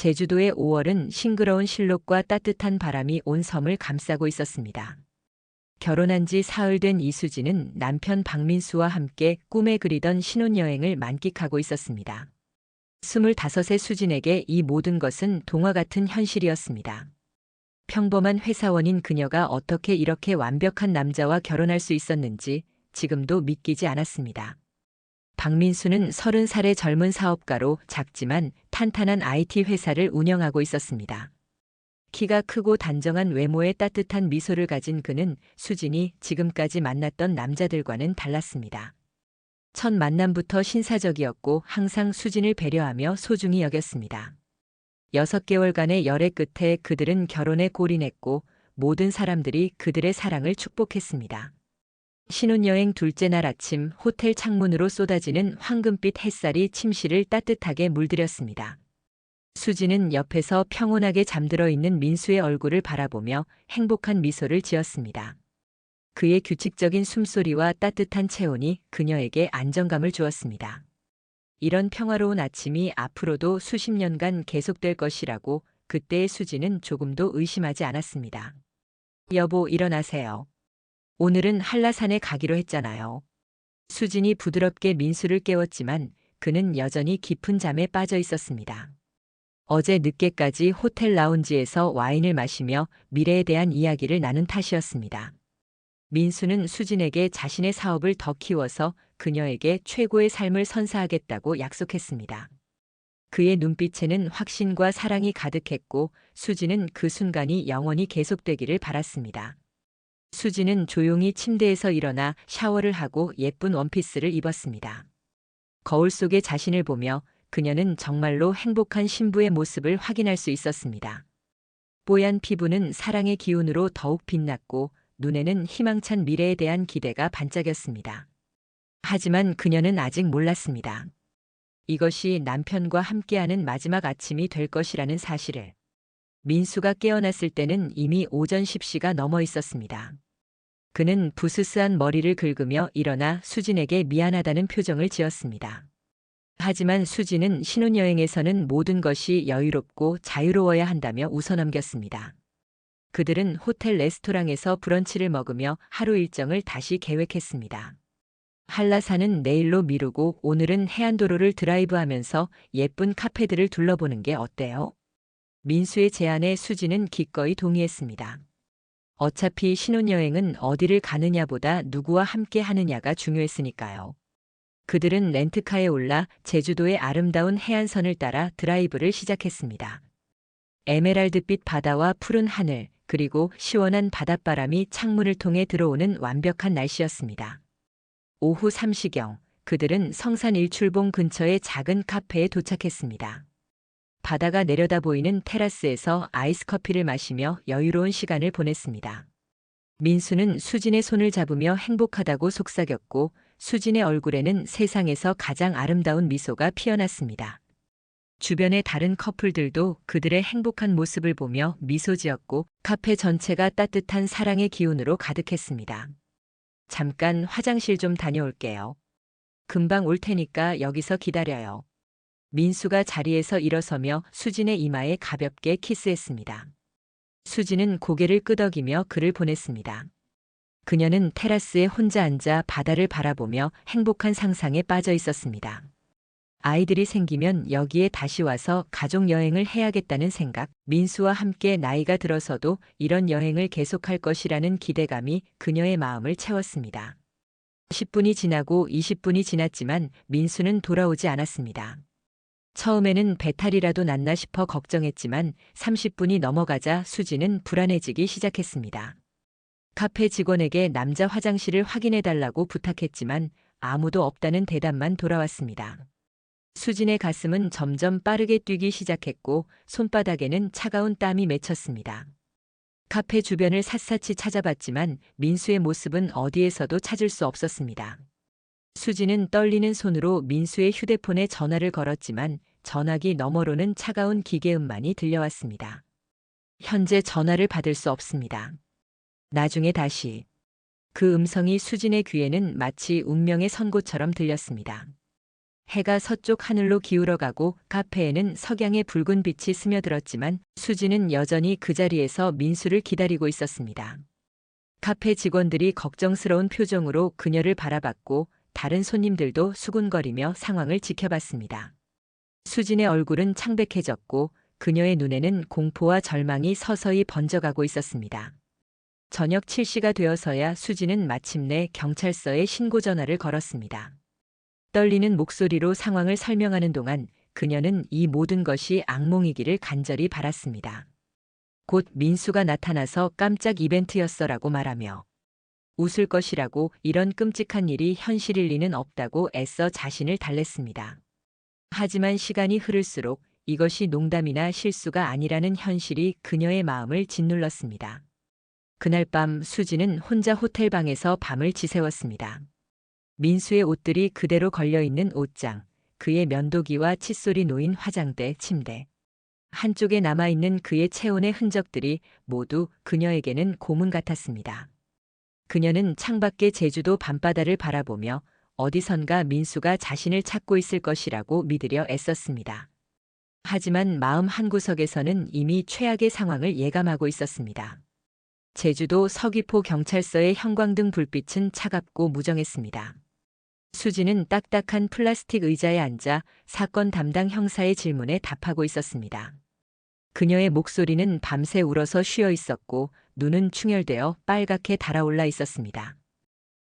제주도의 5월은 싱그러운 실록과 따뜻한 바람이 온 섬을 감싸고 있었습니다. 결혼한 지 사흘 된 이수진은 남편 박민수와 함께 꿈에 그리던 신혼여행을 만끽하고 있었습니다. 25세 수진에게 이 모든 것은 동화 같은 현실이었습니다. 평범한 회사원인 그녀가 어떻게 이렇게 완벽한 남자와 결혼할 수 있었는지 지금도 믿기지 않았습니다. 박민수는 30살의 젊은 사업가로 작지만 탄탄한 IT 회사를 운영하고 있었습니다. 키가 크고 단정한 외모에 따뜻한 미소를 가진 그는 수진이 지금까지 만났던 남자들과는 달랐습니다. 첫 만남부터 신사적이었고 항상 수진을 배려하며 소중히 여겼습니다. 6개월간의 열애 끝에 그들은 결혼에 골인했고 모든 사람들이 그들의 사랑을 축복했습니다. 신혼여행 둘째 날 아침 호텔 창문으로 쏟아지는 황금빛 햇살이 침실을 따뜻하게 물들였습니다. 수진은 옆에서 평온하게 잠들어 있는 민수의 얼굴을 바라보며 행복한 미소를 지었습니다. 그의 규칙적인 숨소리와 따뜻한 체온이 그녀에게 안정감을 주었습니다. 이런 평화로운 아침이 앞으로도 수십 년간 계속될 것이라고 그때의 수진은 조금도 의심하지 않았습니다. 여보, 일어나세요. 오늘은 한라산에 가기로 했잖아요. 수진이 부드럽게 민수를 깨웠지만 그는 여전히 깊은 잠에 빠져 있었습니다. 어제 늦게까지 호텔 라운지에서 와인을 마시며 미래에 대한 이야기를 나눈 탓이었습니다. 민수는 수진에게 자신의 사업을 더 키워서 그녀에게 최고의 삶을 선사하겠다고 약속했습니다. 그의 눈빛에는 확신과 사랑이 가득했고 수진은 그 순간이 영원히 계속되기를 바랐습니다. 수진은 조용히 침대에서 일어나 샤워를 하고 예쁜 원피스를 입었습니다. 거울 속에 자신을 보며 그녀는 정말로 행복한 신부의 모습을 확인할 수 있었습니다. 뽀얀 피부는 사랑의 기운으로 더욱 빛났고 눈에는 희망찬 미래에 대한 기대가 반짝였습니다. 하지만 그녀는 아직 몰랐습니다. 이것이 남편과 함께하는 마지막 아침이 될 것이라는 사실을. 민수가 깨어났을 때는 이미 오전 10시가 넘어 있었습니다. 그는 부스스한 머리를 긁으며 일어나 수진에게 미안하다는 표정을 지었습니다. 하지만 수진은 신혼여행에서는 모든 것이 여유롭고 자유로워야 한다며 웃어넘겼습니다. 그들은 호텔 레스토랑에서 브런치를 먹으며 하루 일정을 다시 계획했습니다. 한라산은 내일로 미루고 오늘은 해안도로를 드라이브하면서 예쁜 카페들을 둘러보는 게 어때요? 민수의 제안에 수진은 기꺼이 동의했습니다. 어차피 신혼여행은 어디를 가느냐보다 누구와 함께 하느냐가 중요했으니까요. 그들은 렌트카에 올라 제주도의 아름다운 해안선을 따라 드라이브를 시작했습니다. 에메랄드빛 바다와 푸른 하늘, 그리고 시원한 바닷바람이 창문을 통해 들어오는 완벽한 날씨였습니다. 오후 3시경, 그들은 성산 일출봉 근처의 작은 카페에 도착했습니다. 바다가 내려다 보이는 테라스에서 아이스 커피를 마시며 여유로운 시간을 보냈습니다. 민수는 수진의 손을 잡으며 행복하다고 속삭였고 수진의 얼굴에는 세상에서 가장 아름다운 미소가 피어났습니다. 주변의 다른 커플들도 그들의 행복한 모습을 보며 미소 지었고 카페 전체가 따뜻한 사랑의 기운으로 가득했습니다. 잠깐 화장실 좀 다녀올게요. 금방 올 테니까 여기서 기다려요. 민수가 자리에서 일어서며 수진의 이마에 가볍게 키스했습니다. 수진은 고개를 끄덕이며 그를 보냈습니다. 그녀는 테라스에 혼자 앉아 바다를 바라보며 행복한 상상에 빠져 있었습니다. 아이들이 생기면 여기에 다시 와서 가족 여행을 해야겠다는 생각, 민수와 함께 나이가 들어서도 이런 여행을 계속할 것이라는 기대감이 그녀의 마음을 채웠습니다. 10분이 지나고 20분이 지났지만 민수는 돌아오지 않았습니다. 처음에는 배탈이라도 났나 싶어 걱정했지만 30분이 넘어가자 수진은 불안해지기 시작했습니다. 카페 직원에게 남자 화장실을 확인해달라고 부탁했지만 아무도 없다는 대답만 돌아왔습니다. 수진의 가슴은 점점 빠르게 뛰기 시작했고 손바닥에는 차가운 땀이 맺혔습니다. 카페 주변을 샅샅이 찾아봤지만 민수의 모습은 어디에서도 찾을 수 없었습니다. 수진은 떨리는 손으로 민수의 휴대폰에 전화를 걸었지만 전화기 너머로는 차가운 기계음만이 들려왔습니다. 현재 전화를 받을 수 없습니다. 나중에 다시. 그 음성이 수진의 귀에는 마치 운명의 선고처럼 들렸습니다. 해가 서쪽 하늘로 기울어가고 카페에는 석양의 붉은 빛이 스며들었지만 수지는 여전히 그 자리에서 민수를 기다리고 있었습니다. 카페 직원들이 걱정스러운 표정으로 그녀를 바라봤고 다른 손님들도 수군거리며 상황을 지켜봤습니다. 수진의 얼굴은 창백해졌고 그녀의 눈에는 공포와 절망이 서서히 번져가고 있었습니다. 저녁 7시가 되어서야 수진은 마침내 경찰서에 신고 전화를 걸었습니다. 떨리는 목소리로 상황을 설명하는 동안 그녀는 이 모든 것이 악몽이기를 간절히 바랐습니다. 곧 민수가 나타나서 깜짝 이벤트였어라고 말하며 웃을 것이라고 이런 끔찍한 일이 현실일 리는 없다고 애써 자신을 달랬습니다. 하지만 시간이 흐를수록 이것이 농담이나 실수가 아니라는 현실이 그녀의 마음을 짓눌렀습니다. 그날 밤 수지는 혼자 호텔방에서 밤을 지새웠습니다. 민수의 옷들이 그대로 걸려있는 옷장, 그의 면도기와 칫솔이 놓인 화장대, 침대. 한쪽에 남아있는 그의 체온의 흔적들이 모두 그녀에게는 고문 같았습니다. 그녀는 창밖의 제주도 밤바다를 바라보며 어디선가 민수가 자신을 찾고 있을 것이라고 믿으려 애썼습니다. 하지만 마음 한구석에서는 이미 최악의 상황을 예감하고 있었습니다. 제주도 서귀포 경찰서의 형광등 불빛은 차갑고 무정했습니다. 수지는 딱딱한 플라스틱 의자에 앉아 사건 담당 형사의 질문에 답하고 있었습니다. 그녀의 목소리는 밤새 울어서 쉬어 있었고 눈은 충혈되어 빨갛게 달아올라 있었습니다.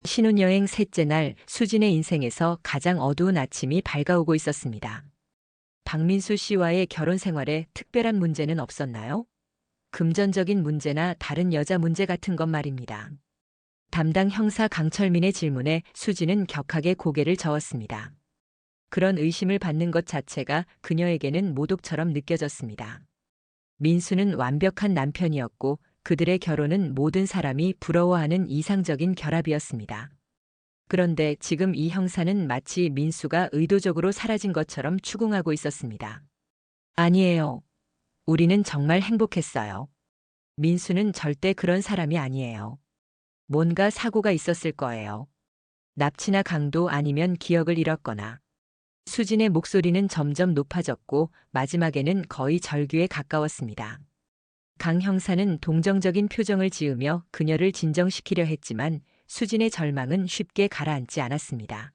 신혼여행 셋째 날 수진의 인생에서 가장 어두운 아침이 밝아오고 있었습니다. 박민수 씨와의 결혼 생활에 특별한 문제는 없었나요? 금전적인 문제나 다른 여자 문제 같은 것 말입니다. 담당 형사 강철민의 질문에 수지는 격하게 고개를 저었습니다. 그런 의심을 받는 것 자체가 그녀에게는 모독처럼 느껴졌습니다. 민수는 완벽한 남편이었고 그들의 결혼은 모든 사람이 부러워하는 이상적인 결합이었습니다. 그런데 지금 이 형사는 마치 민수가 의도적으로 사라진 것처럼 추궁하고 있었습니다. 아니에요. 우리는 정말 행복했어요. 민수는 절대 그런 사람이 아니에요. 뭔가 사고가 있었을 거예요. 납치나 강도 아니면 기억을 잃었거나. 수진의 목소리는 점점 높아졌고 마지막에는 거의 절규에 가까웠습니다. 강 형사는 동정적인 표정을 지으며 그녀를 진정시키려 했지만 수진의 절망은 쉽게 가라앉지 않았습니다.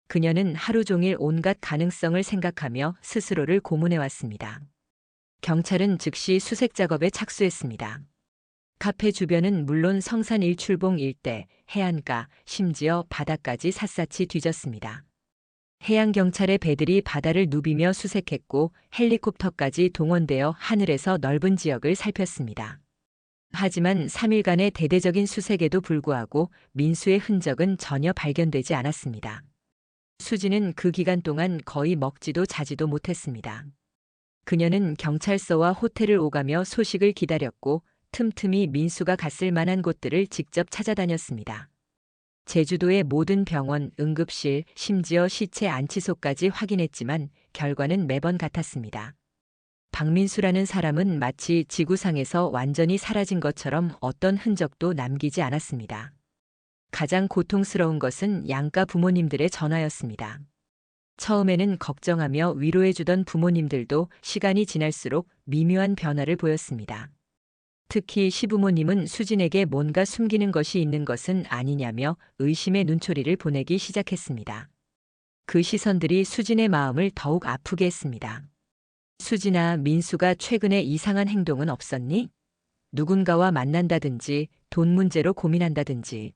그녀는 하루 종일 온갖 가능성을 생각하며 스스로를 고문해왔습니다. 경찰은 즉시 수색 작업에 착수했습니다. 카페 주변은 물론 성산 일출봉 일대, 해안가, 심지어 바다까지 샅샅이 뒤졌습니다. 해양경찰의 배들이 바다를 누비며 수색했고 헬리콥터까지 동원되어 하늘에서 넓은 지역을 살폈습니다. 하지만 3일간의 대대적인 수색에도 불구하고 민수의 흔적은 전혀 발견되지 않았습니다. 수지는 그 기간 동안 거의 먹지도 자지도 못했습니다. 그녀는 경찰서와 호텔을 오가며 소식을 기다렸고 틈틈이 민수가 갔을 만한 곳들을 직접 찾아다녔습니다. 제주도의 모든 병원, 응급실, 심지어 시체 안치소까지 확인했지만 결과는 매번 같았습니다. 박민수라는 사람은 마치 지구상에서 완전히 사라진 것처럼 어떤 흔적도 남기지 않았습니다. 가장 고통스러운 것은 양가 부모님들의 전화였습니다. 처음에는 걱정하며 위로해주던 부모님들도 시간이 지날수록 미묘한 변화를 보였습니다. 특히 시부모님은 수진에게 뭔가 숨기는 것이 있는 것은 아니냐며 의심의 눈초리를 보내기 시작했습니다. 그 시선들이 수진의 마음을 더욱 아프게 했습니다. 수진아, 민수가 최근에 이상한 행동은 없었니? 누군가와 만난다든지 돈 문제로 고민한다든지.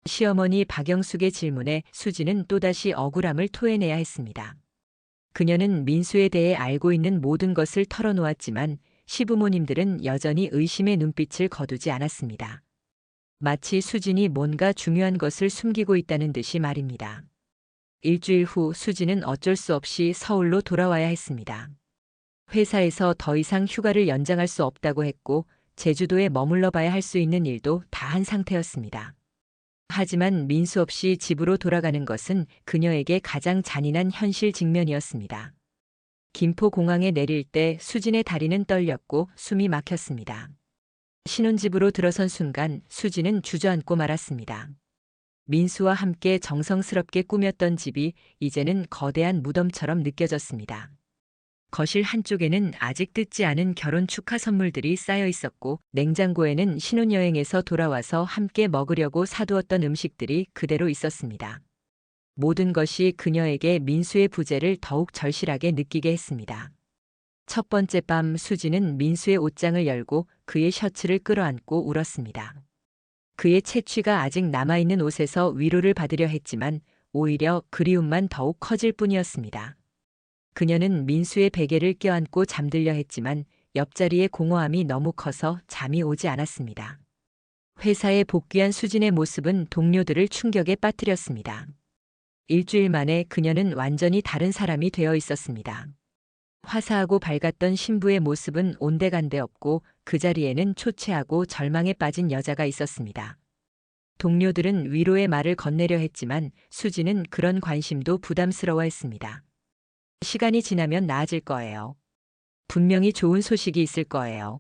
시어머니 박영숙의 질문에 수진은 또다시 억울함을 토해내야 했습니다. 그녀는 민수에 대해 알고 있는 모든 것을 털어놓았지만 시부모님들은 여전히 의심의 눈빛을 거두지 않았습니다. 마치 수진이 뭔가 중요한 것을 숨기고 있다는 듯이 말입니다. 일주일 후 수진은 어쩔 수 없이 서울로 돌아와야 했습니다. 회사에서 더 이상 휴가를 연장할 수 없다고 했고 제주도에 머물러 봐야 할 수 있는 일도 다 한 상태였습니다. 하지만 민수 없이 집으로 돌아가는 것은 그녀에게 가장 잔인한 현실 직면이었습니다. 김포공항에 내릴 때 수진의 다리는 떨렸고 숨이 막혔습니다. 신혼집으로 들어선 순간 수진은 주저앉고 말았습니다. 민수와 함께 정성스럽게 꾸몄던 집이 이제는 거대한 무덤처럼 느껴졌습니다. 거실 한쪽에는 아직 뜯지 않은 결혼 축하 선물들이 쌓여 있었고, 냉장고에는 신혼여행에서 돌아와서 함께 먹으려고 사두었던 음식들이 그대로 있었습니다. 모든 것이 그녀에게 민수의 부재를 더욱 절실하게 느끼게 했습니다. 첫 번째 밤 수지는 민수의 옷장을 열고 그의 셔츠를 끌어안고 울었습니다. 그의 채취가 아직 남아있는 옷에서 위로를 받으려 했지만 오히려 그리움만 더욱 커질 뿐이었습니다. 그녀는 민수의 베개를 껴안고 잠들려 했지만 옆자리의 공허함이 너무 커서 잠이 오지 않았습니다. 회사에 복귀한 수진의 모습은 동료들을 충격에 빠뜨렸습니다. 일주일 만에 그녀는 완전히 다른 사람이 되어 있었습니다. 화사하고 밝았던 신부의 모습은 온데간데 없고 그 자리에는 초췌하고 절망에 빠진 여자가 있었습니다. 동료들은 위로의 말을 건네려 했지만 수지는 그런 관심도 부담스러워했습니다. 시간이 지나면 나아질 거예요. 분명히 좋은 소식이 있을 거예요.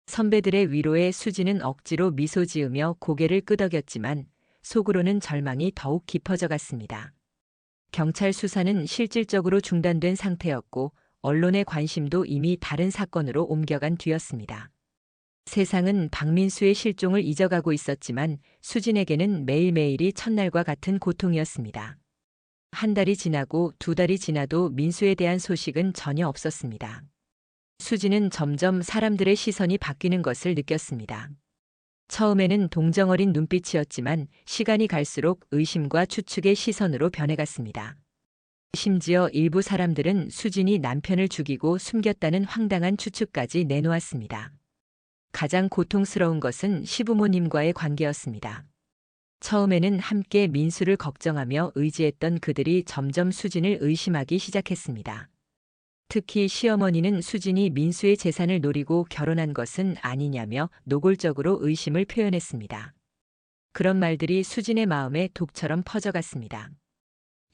선배들의 위로에 수지는 억지로 미소 지으며 고개를 끄덕였지만 속으로는 절망이 더욱 깊어져 갔습니다. 경찰 수사는 실질적으로 중단된 상태였고 언론의 관심도 이미 다른 사건으로 옮겨간 뒤였습니다. 세상은 박민수의 실종을 잊어가고 있었지만 수진에게는 매일매일이 첫날과 같은 고통이었습니다. 한 달이 지나고 두 달이 지나도 민수에 대한 소식은 전혀 없었습니다. 수진은 점점 사람들의 시선이 바뀌는 것을 느꼈습니다. 처음에는 동정어린 눈빛이었지만 시간이 갈수록 의심과 추측의 시선으로 변해갔습니다. 심지어 일부 사람들은 수진이 남편을 죽이고 숨겼다는 황당한 추측까지 내놓았습니다. 가장 고통스러운 것은 시부모님과의 관계였습니다. 처음에는 함께 민수를 걱정하며 의지했던 그들이 점점 수진을 의심하기 시작했습니다. 특히 시어머니는 수진이 민수의 재산을 노리고 결혼한 것은 아니냐며 노골적으로 의심을 표현했습니다. 그런 말들이 수진의 마음에 독처럼 퍼져갔습니다.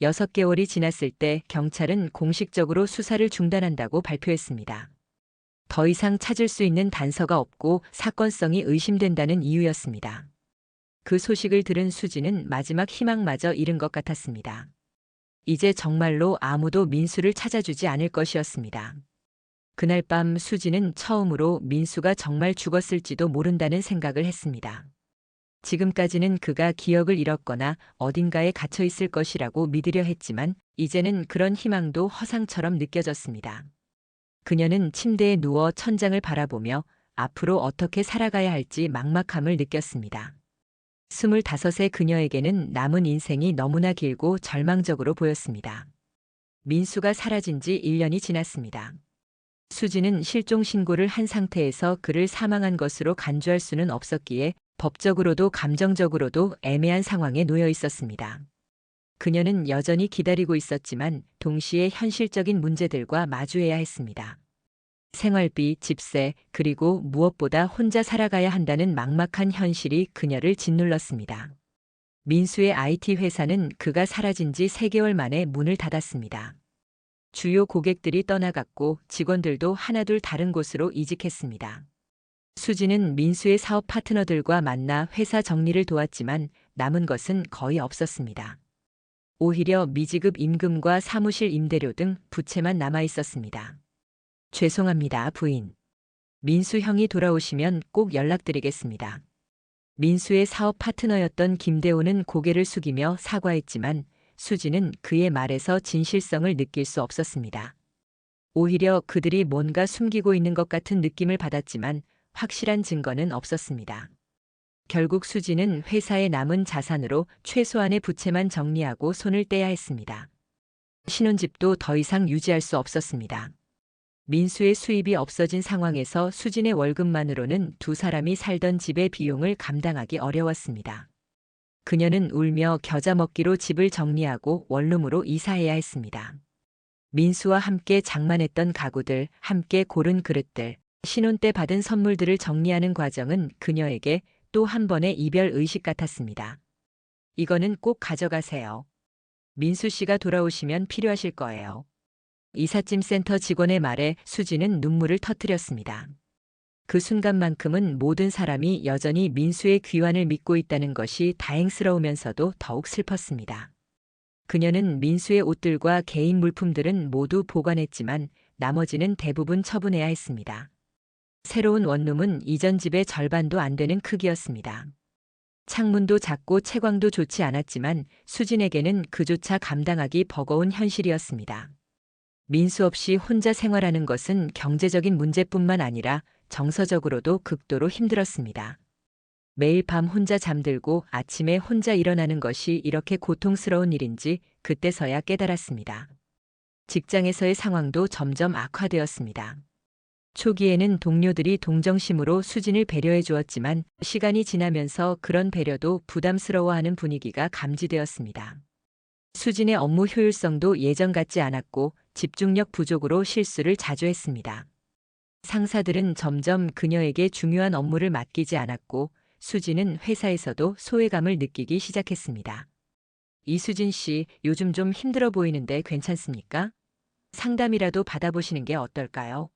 6개월이 지났을 때 경찰은 공식적으로 수사를 중단한다고 발표했습니다. 더 이상 찾을 수 있는 단서가 없고 사건성이 의심된다는 이유였습니다. 그 소식을 들은 수지는 마지막 희망마저 잃은 것 같았습니다. 이제 정말로 아무도 민수를 찾아주지 않을 것이었습니다. 그날 밤 수지는 처음으로 민수가 정말 죽었을지도 모른다는 생각을 했습니다. 지금까지는 그가 기억을 잃었거나 어딘가에 갇혀 있을 것이라고 믿으려 했지만 이제는 그런 희망도 허상처럼 느껴졌습니다. 그녀는 침대에 누워 천장을 바라보며 앞으로 어떻게 살아가야 할지 막막함을 느꼈습니다. 25의 그녀에게는 남은 인생이 너무나 길고 절망적으로 보였습니다. 민수가 사라진 지 1년이 지났습니다. 수지는 실종 신고를 한 상태에서 그를 사망한 것으로 간주할 수는 없었기에 법적으로도 감정적으로도 애매한 상황에 놓여 있었습니다. 그녀는 여전히 기다리고 있었지만 동시에 현실적인 문제들과 마주해야 했습니다. 생활비, 집세, 그리고 무엇보다 혼자 살아가야 한다는 막막한 현실이 그녀를 짓눌렀습니다. 민수의 IT 회사는 그가 사라진 지 3개월 만에 문을 닫았습니다. 주요 고객들이 떠나갔고 직원들도 하나둘 다른 곳으로 이직했습니다. 수지는 민수의 사업 파트너들과 만나 회사 정리를 도왔지만 남은 것은 거의 없었습니다. 오히려 미지급 임금과 사무실 임대료 등 부채만 남아 있었습니다. 죄송합니다, 부인. 민수 형이 돌아오시면 꼭 연락드리겠습니다. 민수의 사업 파트너였던 김대호는 고개를 숙이며 사과했지만 수지는 그의 말에서 진실성을 느낄 수 없었습니다. 오히려 그들이 뭔가 숨기고 있는 것 같은 느낌을 받았지만 확실한 증거는 없었습니다. 결국 수지는 회사에 남은 자산으로 최소한의 부채만 정리하고 손을 떼야 했습니다. 신혼집도 더 이상 유지할 수 없었습니다. 민수의 수입이 없어진 상황에서 수진의 월급만으로는 두 사람이 살던 집의 비용을 감당하기 어려웠습니다. 그녀는 울며 겨자 먹기로 집을 정리하고 원룸으로 이사해야 했습니다. 민수와 함께 장만했던 가구들, 함께 고른 그릇들, 신혼 때 받은 선물들을 정리하는 과정은 그녀에게 또 한 번의 이별 의식 같았습니다. 이거는 꼭 가져가세요. 민수 씨가 돌아오시면 필요하실 거예요. 이삿짐 센터 직원의 말에 수지는 눈물을 터뜨렸습니다. 그 순간만큼은 모든 사람이 여전히 민수의 귀환을 믿고 있다는 것이 다행스러우면서도 더욱 슬펐습니다. 그녀는 민수의 옷들과 개인 물품들은 모두 보관했지만 나머지는 대부분 처분해야 했습니다. 새로운 원룸은 이전 집의 절반도 안 되는 크기였습니다. 창문도 작고 채광도 좋지 않았지만 수진에게는 그조차 감당하기 버거운 현실이었습니다. 민수 없이 혼자 생활하는 것은 경제적인 문제뿐만 아니라 정서적으로도 극도로 힘들었습니다. 매일 밤 혼자 잠들고 아침에 혼자 일어나는 것이 이렇게 고통스러운 일인지 그때서야 깨달았습니다. 직장에서의 상황도 점점 악화되었습니다. 초기에는 동료들이 동정심으로 수진을 배려해 주었지만 시간이 지나면서 그런 배려도 부담스러워하는 분위기가 감지되었습니다. 수진의 업무 효율성도 예전 같지 않았고 집중력 부족으로 실수를 자주 했습니다. 상사들은 점점 그녀에게 중요한 업무를 맡기지 않았고 수진은 회사에서도 소외감을 느끼기 시작했습니다. 이수진 씨, 요즘 좀 힘들어 보이는데 괜찮습니까? 상담이라도 받아보시는 게 어떨까요?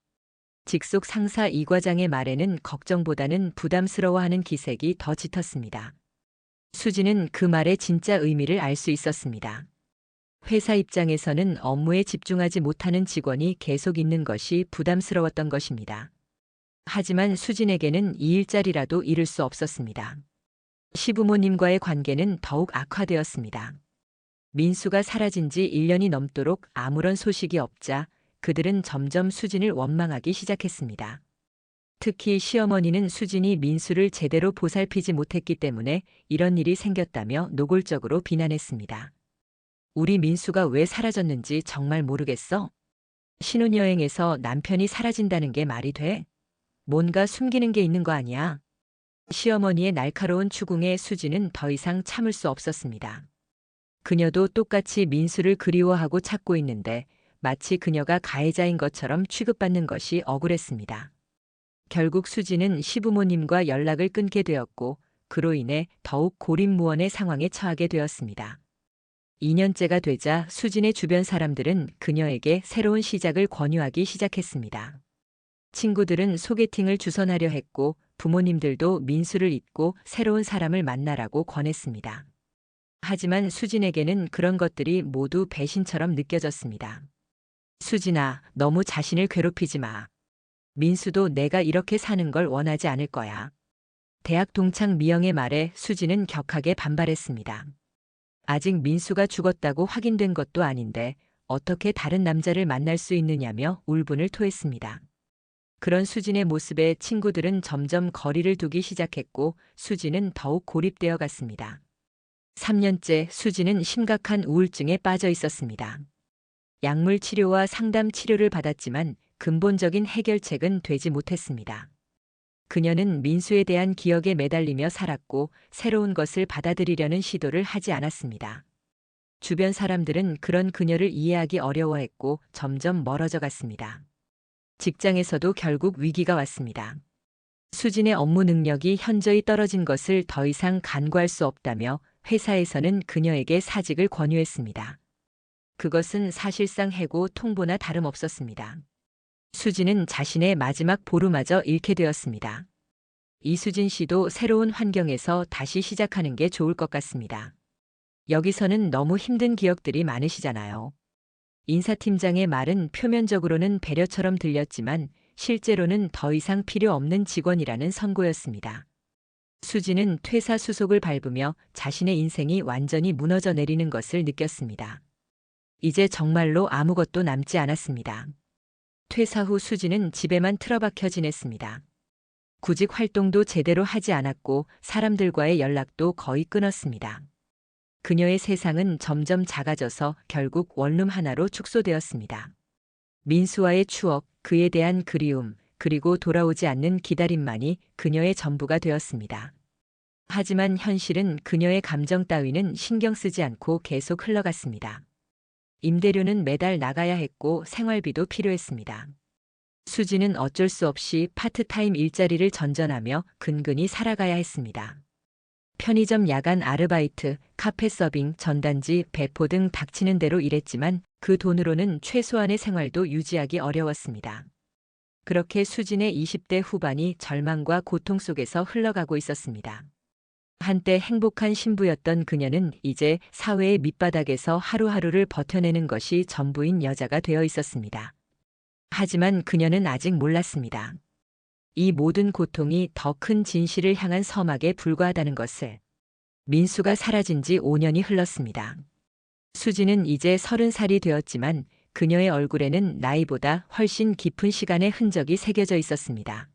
직속 상사 이 과장의 말에는 걱정보다는 부담스러워하는 기색이 더 짙었습니다. 수진은 그 말의 진짜 의미를 알 수 있었습니다. 회사 입장에서는 업무에 집중하지 못하는 직원이 계속 있는 것이 부담스러웠던 것입니다. 하지만 수진에게는 이 일자리라도 잃을 수 없었습니다. 시부모님과의 관계는 더욱 악화되었습니다. 민수가 사라진 지 1년이 넘도록 아무런 소식이 없자 그들은 점점 수진을 원망하기 시작했습니다. 특히 시어머니는 수진이 민수를 제대로 보살피지 못했기 때문에 이런 일이 생겼다며 노골적으로 비난했습니다. 우리 민수가 왜 사라졌는지 정말 모르겠어? 신혼여행에서 남편이 사라진다는 게 말이 돼? 뭔가 숨기는 게 있는 거 아니야? 시어머니의 날카로운 추궁에 수진은 더 이상 참을 수 없었습니다. 그녀도 똑같이 민수를 그리워하고 찾고 있는데 마치 그녀가 가해자인 것처럼 취급받는 것이 억울했습니다. 결국 수진은 시부모님과 연락을 끊게 되었고 그로 인해 더욱 고립무원의 상황에 처하게 되었습니다. 2년째가 되자 수진의 주변 사람들은 그녀에게 새로운 시작을 권유하기 시작했습니다. 친구들은 소개팅을 주선하려 했고 부모님들도 민수를 잊고 새로운 사람을 만나라고 권했습니다. 하지만 수진에게는 그런 것들이 모두 배신처럼 느껴졌습니다. 수진아, 너무 자신을 괴롭히지 마. 민수도 내가 이렇게 사는 걸 원하지 않을 거야. 대학 동창 미영의 말에 수진은 격하게 반발했습니다. 아직 민수가 죽었다고 확인된 것도 아닌데 어떻게 다른 남자를 만날 수 있느냐며 울분을 토했습니다. 그런 수진의 모습에 친구들은 점점 거리를 두기 시작했고 수진은 더욱 고립되어 갔습니다. 3년째 수진은 심각한 우울증에 빠져 있었습니다. 약물 치료와 상담 치료를 받았지만 근본적인 해결책은 되지 못했습니다. 그녀는 민수에 대한 기억에 매달리며 살았고 새로운 것을 받아들이려는 시도를 하지 않았습니다. 주변 사람들은 그런 그녀를 이해하기 어려워했고 점점 멀어져 갔습니다. 직장에서도 결국 위기가 왔습니다. 수진의 업무 능력이 현저히 떨어진 것을 더 이상 간과할 수 없다며 회사에서는 그녀에게 사직을 권유했습니다. 그것은 사실상 해고 통보나 다름없었습니다. 수진은 자신의 마지막 보루마저 잃게 되었습니다. 이수진 씨도 새로운 환경에서 다시 시작하는 게 좋을 것 같습니다. 여기서는 너무 힘든 기억들이 많으시잖아요. 인사팀장의 말은 표면적으로는 배려처럼 들렸지만 실제로는 더 이상 필요 없는 직원이라는 선고였습니다. 수진은 퇴사 수속을 밟으며 자신의 인생이 완전히 무너져 내리는 것을 느꼈습니다. 이제 정말로 아무것도 남지 않았습니다. 퇴사 후 수진은 집에만 틀어박혀 지냈습니다. 구직 활동도 제대로 하지 않았고 사람들과의 연락도 거의 끊었습니다. 그녀의 세상은 점점 작아져서 결국 원룸 하나로 축소되었습니다. 민수와의 추억, 그에 대한 그리움, 그리고 돌아오지 않는 기다림만이 그녀의 전부가 되었습니다. 하지만 현실은 그녀의 감정 따위는 신경 쓰지 않고 계속 흘러갔습니다. 임대료는 매달 나가야 했고 생활비도 필요했습니다. 수지는 어쩔 수 없이 파트타임 일자리를 전전하며 근근히 살아가야 했습니다. 편의점 야간 아르바이트, 카페 서빙, 전단지, 배포 등 닥치는 대로 일했지만 그 돈으로는 최소한의 생활도 유지하기 어려웠습니다. 그렇게 수진의 20대 후반이 절망과 고통 속에서 흘러가고 있었습니다. 한때 행복한 신부였던 그녀는 이제 사회의 밑바닥에서 하루하루를 버텨내는 것이 전부인 여자가 되어 있었습니다. 하지만 그녀는 아직 몰랐습니다. 이 모든 고통이 더 큰 진실을 향한 서막에 불과하다는 것을. 민수가 사라진 지 5년이 흘렀습니다. 수지는 이제 30살이 되었지만 그녀의 얼굴에는 나이보다 훨씬 깊은 시간의 흔적이 새겨져 있었습니다.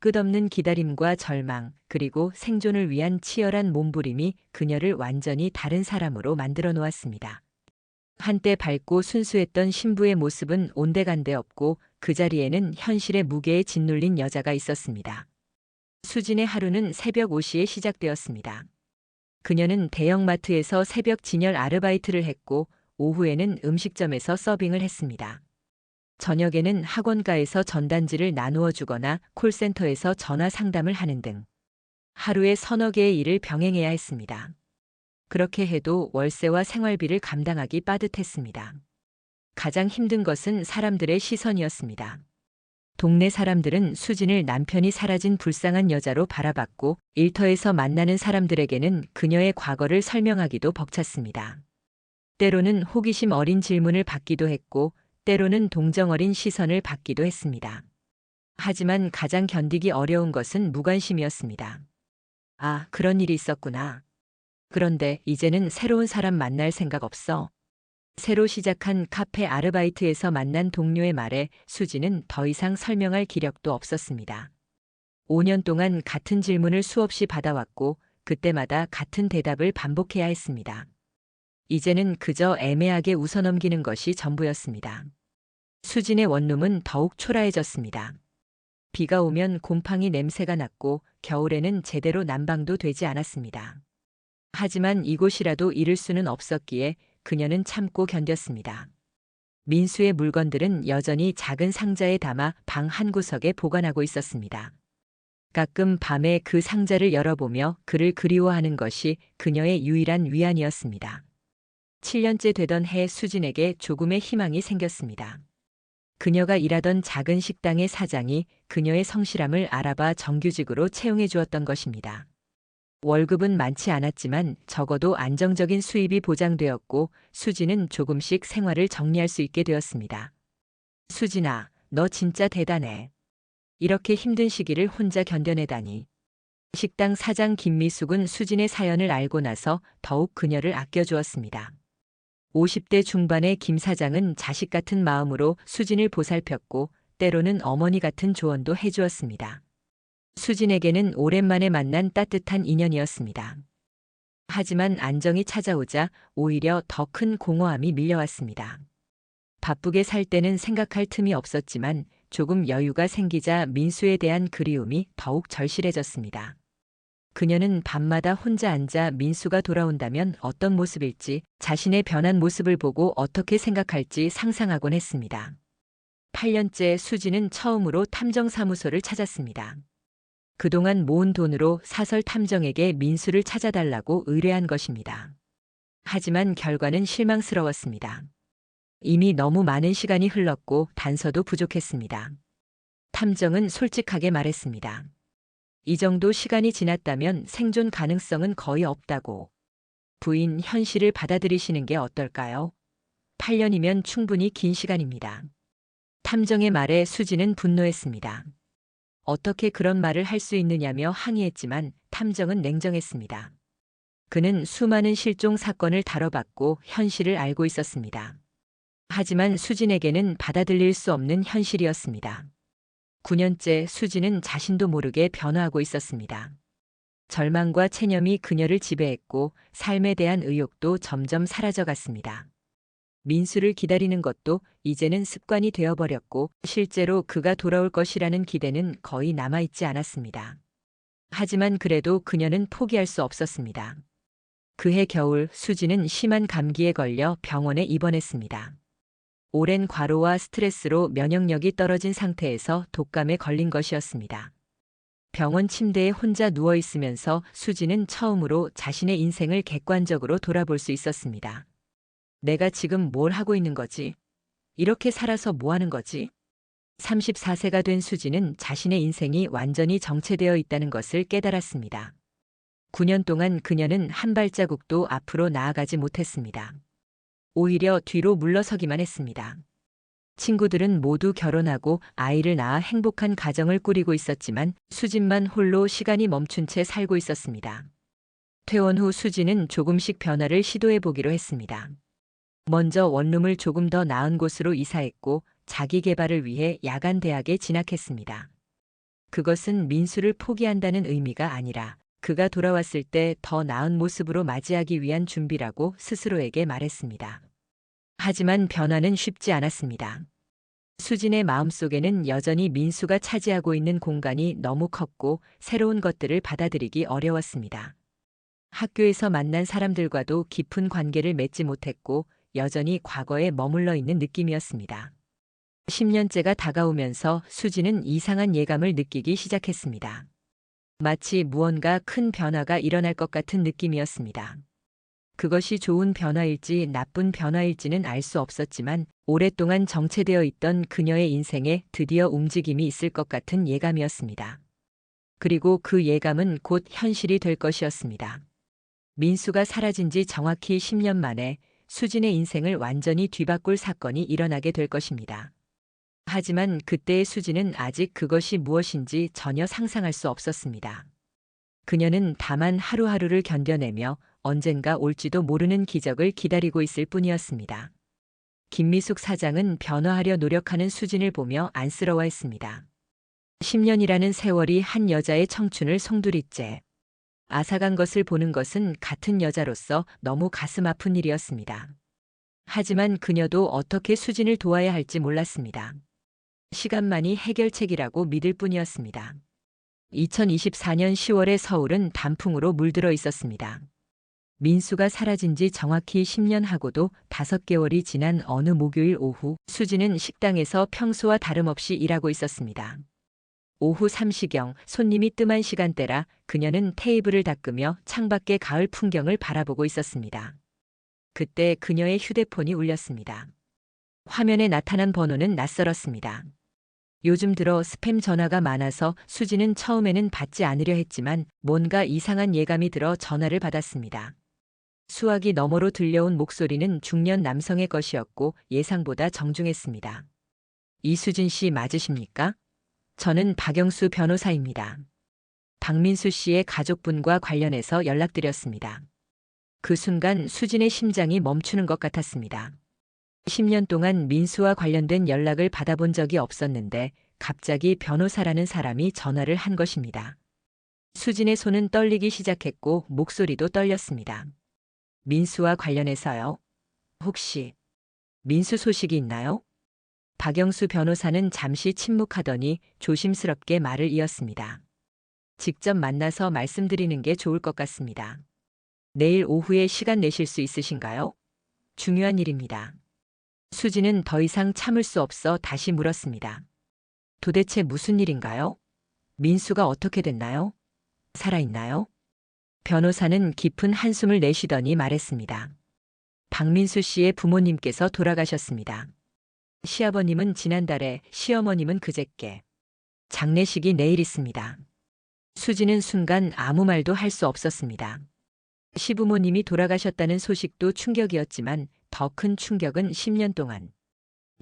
끝없는 기다림과 절망, 그리고 생존을 위한 치열한 몸부림이 그녀를 완전히 다른 사람으로 만들어 놓았습니다. 한때 밝고 순수했던 신부의 모습은 온데간데 없고 그 자리에는 현실의 무게에 짓눌린 여자가 있었습니다. 수진의 하루는 새벽 5시에 시작되었습니다. 그녀는 대형마트에서 새벽 진열 아르바이트를 했고 오후에는 음식점에서 서빙을 했습니다. 저녁에는 학원가에서 전단지를 나누어 주거나 콜센터에서 전화 상담을 하는 등 하루에 서너 개의 일을 병행해야 했습니다. 그렇게 해도 월세와 생활비를 감당하기 빠듯했습니다. 가장 힘든 것은 사람들의 시선이었습니다. 동네 사람들은 수진을 남편이 사라진 불쌍한 여자로 바라봤고 일터에서 만나는 사람들에게는 그녀의 과거를 설명하기도 벅찼습니다. 때로는 호기심 어린 질문을 받기도 했고 때로는 동정 어린 시선을 받기도 했습니다. 하지만 가장 견디기 어려운 것은 무관심이었습니다. 아, 그런 일이 있었구나. 그런데 이제는 새로운 사람 만날 생각 없어. 새로 시작한 카페 아르바이트에서 만난 동료의 말에 수지는 더 이상 설명할 기력도 없었습니다. 5년 동안 같은 질문을 수없이 받아왔고 그때마다 같은 대답을 반복해야 했습니다. 이제는 그저 애매하게 웃어넘기는 것이 전부였습니다. 수진의 원룸은 더욱 초라해졌습니다. 비가 오면 곰팡이 냄새가 났고 겨울에는 제대로 난방도 되지 않았습니다. 하지만 이곳이라도 잃을 수는 없었기에 그녀는 참고 견뎠습니다. 민수의 물건들은 여전히 작은 상자에 담아 방 한 구석에 보관하고 있었습니다. 가끔 밤에 그 상자를 열어보며 그를 그리워하는 것이 그녀의 유일한 위안이었습니다. 7년째 되던 해 수진에게 조금의 희망이 생겼습니다. 그녀가 일하던 작은 식당의 사장이 그녀의 성실함을 알아봐 정규직으로 채용해 주었던 것입니다. 월급은 많지 않았지만 적어도 안정적인 수입이 보장되었고 수진은 조금씩 생활을 정리할 수 있게 되었습니다. 수진아, 너 진짜 대단해. 이렇게 힘든 시기를 혼자 견뎌내다니. 식당 사장 김미숙은 수진의 사연을 알고 나서 더욱 그녀를 아껴주었습니다. 50대 중반의 김 사장은 자식 같은 마음으로 수진을 보살폈고 때로는 어머니 같은 조언도 해주었습니다. 수진에게는 오랜만에 만난 따뜻한 인연이었습니다. 하지만 안정이 찾아오자 오히려 더 큰 공허함이 밀려왔습니다. 바쁘게 살 때는 생각할 틈이 없었지만 조금 여유가 생기자 민수에 대한 그리움이 더욱 절실해졌습니다. 그녀는 밤마다 혼자 앉아 민수가 돌아온다면 어떤 모습일지, 자신의 변한 모습을 보고 어떻게 생각할지 상상하곤 했습니다. 8년째 수진은 처음으로 탐정사무소를 찾았습니다. 그동안 모은 돈으로 사설 탐정에게 민수를 찾아달라고 의뢰한 것입니다. 하지만 결과는 실망스러웠습니다. 이미 너무 많은 시간이 흘렀고 단서도 부족했습니다. 탐정은 솔직하게 말했습니다. 이 정도 시간이 지났다면 생존 가능성은 거의 없다고. 부인, 현실을 받아들이시는 게 어떨까요? 8년이면 충분히 긴 시간입니다. 탐정의 말에 수지는 분노했습니다. 어떻게 그런 말을 할 수 있느냐며 항의했지만 탐정은 냉정했습니다. 그는 수많은 실종 사건을 다뤄봤고 현실을 알고 있었습니다. 하지만 수진에게는 받아들일 수 없는 현실이었습니다. 9년째 수진은 자신도 모르게 변화하고 있었습니다. 절망과 체념이 그녀를 지배했고 삶에 대한 의욕도 점점 사라져갔습니다. 민수를 기다리는 것도 이제는 습관이 되어버렸고 실제로 그가 돌아올 것이라는 기대는 거의 남아있지 않았습니다. 하지만 그래도 그녀는 포기할 수 없었습니다. 그해 겨울 수지는 심한 감기에 걸려 병원에 입원했습니다. 오랜 과로와 스트레스로 면역력이 떨어진 상태에서 독감에 걸린 것이었습니다. 병원 침대에 혼자 누워 있으면서 수지는 처음으로 자신의 인생을 객관적으로 돌아볼 수 있었습니다. 내가 지금 뭘 하고 있는 거지? 이렇게 살아서 뭐 하는 거지? 34세가 된 수지는 자신의 인생이 완전히 정체되어 있다는 것을 깨달았습니다. 9년 동안 그녀는 한 발자국도 앞으로 나아가지 못했습니다. 오히려 뒤로 물러서기만 했습니다. 친구들은 모두 결혼하고 아이를 낳아 행복한 가정을 꾸리고 있었지만 수진만 홀로 시간이 멈춘 채 살고 있었습니다. 퇴원 후 수지는 조금씩 변화를 시도해 보기로 했습니다. 먼저 원룸을 조금 더 나은 곳으로 이사했고 자기 개발을 위해 야간 대학에 진학했습니다. 그것은 민수를 포기한다는 의미가 아니라 그가 돌아왔을 때 더 나은 모습으로 맞이하기 위한 준비라고 스스로에게 말했습니다. 하지만 변화는 쉽지 않았습니다. 수진의 마음속에는 여전히 민수가 차지하고 있는 공간이 너무 컸고 새로운 것들을 받아들이기 어려웠습니다. 학교에서 만난 사람들과도 깊은 관계를 맺지 못했고 여전히 과거에 머물러 있는 느낌이었습니다. 10년째가 다가오면서 수지는 이상한 예감을 느끼기 시작했습니다. 마치 무언가 큰 변화가 일어날 것 같은 느낌이었습니다. 그것이 좋은 변화일지 나쁜 변화일지는 알 수 없었지만 오랫동안 정체되어 있던 그녀의 인생에 드디어 움직임이 있을 것 같은 예감이었습니다. 그리고 그 예감은 곧 현실이 될 것이었습니다. 민수가 사라진 지 정확히 10년 만에 수진의 인생을 완전히 뒤바꿀 사건이 일어나게 될 것입니다. 하지만 그때의 수진은 아직 그것이 무엇인지 전혀 상상할 수 없었습니다. 그녀는 다만 하루하루를 견뎌내며 언젠가 올지도 모르는 기적을 기다리고 있을 뿐이었습니다. 김미숙 사장은 변화하려 노력하는 수진을 보며 안쓰러워했습니다. 10년이라는 세월이 한 여자의 청춘을 송두리째 앗아간 것을 보는 것은 같은 여자로서 너무 가슴 아픈 일이었습니다. 하지만 그녀도 어떻게 수진을 도와야 할지 몰랐습니다. 시간만이 해결책이라고 믿을 뿐이었습니다. 2024년 10월에 서울은 단풍으로 물들어 있었습니다. 민수가 사라진 지 정확히 10년 하고도 5개월이 지난 어느 목요일 오후 수지는 식당에서 평소와 다름없이 일하고 있었습니다. 오후 3시경 손님이 뜸한 시간대라 그녀는 테이블을 닦으며 창밖의 가을 풍경을 바라보고 있었습니다. 그때 그녀의 휴대폰이 울렸습니다. 화면에 나타난 번호는 낯설었습니다. 요즘 들어 스팸 전화가 많아서 수지는 처음에는 받지 않으려 했지만 뭔가 이상한 예감이 들어 전화를 받았습니다. 수화기 너머로 들려온 목소리는 중년 남성의 것이었고 예상보다 정중했습니다. 이수진 씨 맞으십니까? 저는 박영수 변호사입니다. 박민수 씨의 가족분과 관련해서 연락드렸습니다. 그 순간 수진의 심장이 멈추는 것 같았습니다. 10년 동안 민수와 관련된 연락을 받아본 적이 없었는데 갑자기 변호사라는 사람이 전화를 한 것입니다. 수진의 손은 떨리기 시작했고 목소리도 떨렸습니다. 민수와 관련해서요? 혹시 민수 소식이 있나요? 박영수 변호사는 잠시 침묵하더니 조심스럽게 말을 이었습니다. 직접 만나서 말씀드리는 게 좋을 것 같습니다. 내일 오후에 시간 내실 수 있으신가요? 중요한 일입니다. 수지는 더 이상 참을 수 없어 다시 물었습니다. 도대체 무슨 일인가요? 민수가 어떻게 됐나요? 살아있나요? 변호사는 깊은 한숨을 내쉬더니 말했습니다. 박민수 씨의 부모님께서 돌아가셨습니다. 시아버님은 지난달에, 시어머님은 그저께. 장례식이 내일 있습니다. 수지는 순간 아무 말도 할 수 없었습니다. 시부모님이 돌아가셨다는 소식도 충격이었지만 더 큰 충격은 10년 동안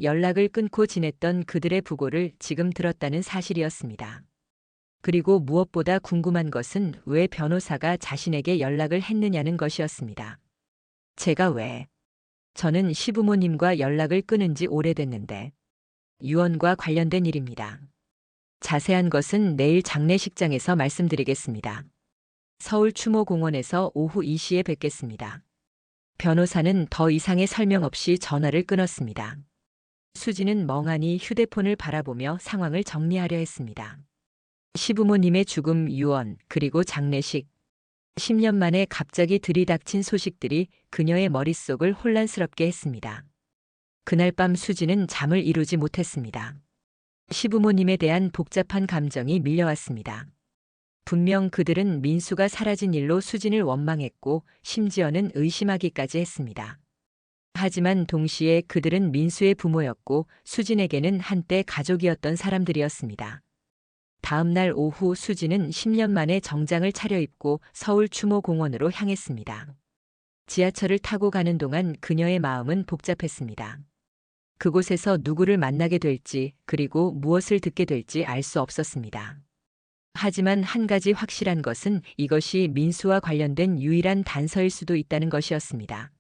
연락을 끊고 지냈던 그들의 부고를 지금 들었다는 사실이었습니다. 그리고 무엇보다 궁금한 것은 왜 변호사가 자신에게 연락을 했느냐는 것이었습니다. 제가 왜? 저는 시부모님과 연락을 끊은 지 오래됐는데 유언과 관련된 일입니다. 자세한 것은 내일 장례식장에서 말씀드리겠습니다. 서울 추모공원에서 오후 2시에 뵙겠습니다. 변호사는 더 이상의 설명 없이 전화를 끊었습니다. 수지는 멍하니 휴대폰을 바라보며 상황을 정리하려 했습니다. 시부모님의 죽음, 유언, 그리고 장례식. 10년 만에 갑자기 들이닥친 소식들이 그녀의 머릿속을 혼란스럽게 했습니다. 그날 밤 수지는 잠을 이루지 못했습니다. 시부모님에 대한 복잡한 감정이 밀려왔습니다. 분명 그들은 민수가 사라진 일로 수진을 원망했고 심지어는 의심하기까지 했습니다. 하지만 동시에 그들은 민수의 부모였고 수진에게는 한때 가족이었던 사람들이었습니다. 다음 날 오후 수진은 10년 만에 정장을 차려입고 서울 추모공원으로 향했습니다. 지하철을 타고 가는 동안 그녀의 마음은 복잡했습니다. 그곳에서 누구를 만나게 될지 그리고 무엇을 듣게 될지 알 수 없었습니다. 하지만 한 가지 확실한 것은 이것이 민수와 관련된 유일한 단서일 수도 있다는 것이었습니다.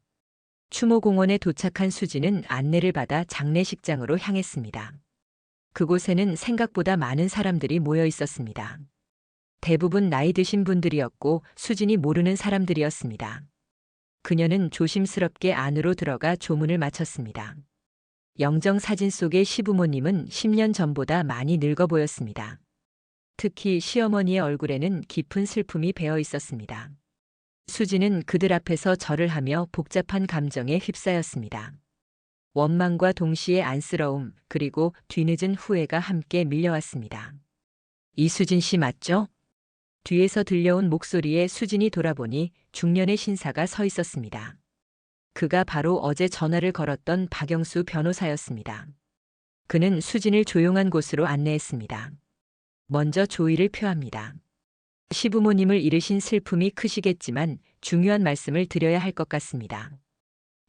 추모공원에 도착한 수지는 안내를 받아 장례식장으로 향했습니다. 그곳에는 생각보다 많은 사람들이 모여 있었습니다. 대부분 나이 드신 분들이었고 수진이 모르는 사람들이었습니다. 그녀는 조심스럽게 안으로 들어가 조문을 마쳤습니다. 영정 사진 속의 시부모님은 10년 전보다 많이 늙어 보였습니다. 특히 시어머니의 얼굴에는 깊은 슬픔이 배어 있었습니다. 수지는 그들 앞에서 절을 하며 복잡한 감정에 휩싸였습니다. 원망과 동시에 안쓰러움 그리고 뒤늦은 후회가 함께 밀려왔습니다. 이수진 씨 맞죠? 뒤에서 들려온 목소리에 수진이 돌아보니 중년의 신사가 서 있었습니다. 그가 바로 어제 전화를 걸었던 박영수 변호사였습니다. 그는 수진을 조용한 곳으로 안내했습니다. 먼저 조의를 표합니다. 시부모님을 잃으신 슬픔이 크시겠지만 중요한 말씀을 드려야 할 것 같습니다.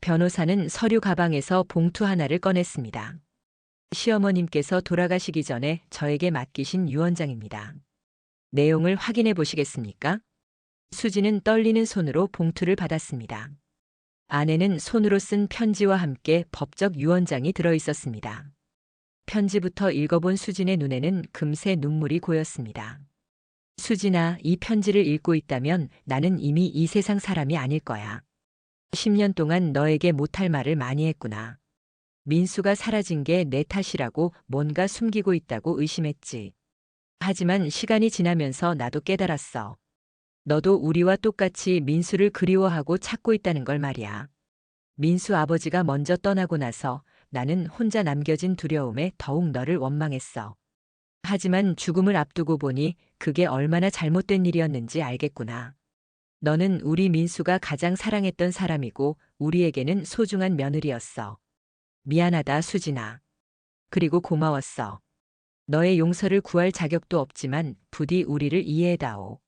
변호사는 서류 가방에서 봉투 하나를 꺼냈습니다. 시어머님께서 돌아가시기 전에 저에게 맡기신 유언장입니다. 내용을 확인해 보시겠습니까? 수지는 떨리는 손으로 봉투를 받았습니다. 안에는 손으로 쓴 편지와 함께 법적 유언장이 들어 있었습니다. 편지부터 읽어본 수진의 눈에는 금세 눈물이 고였습니다. 수진아, 이 편지를 읽고 있다면 나는 이미 이 세상 사람이 아닐 거야. 10년 동안 너에게 못할 말을 많이 했구나. 민수가 사라진 게 내 탓이라고 뭔가 숨기고 있다고 의심했지. 하지만 시간이 지나면서 나도 깨달았어. 너도 우리와 똑같이 민수를 그리워하고 찾고 있다는 걸 말이야. 민수 아버지가 먼저 떠나고 나서 나는 혼자 남겨진 두려움에 더욱 너를 원망했어. 하지만 죽음을 앞두고 보니 그게 얼마나 잘못된 일이었는지 알겠구나. 너는 우리 민수가 가장 사랑했던 사람이고 우리에게는 소중한 며느리였어. 미안하다, 수진아. 그리고 고마웠어. 너의 용서를 구할 자격도 없지만 부디 우리를 이해해다오.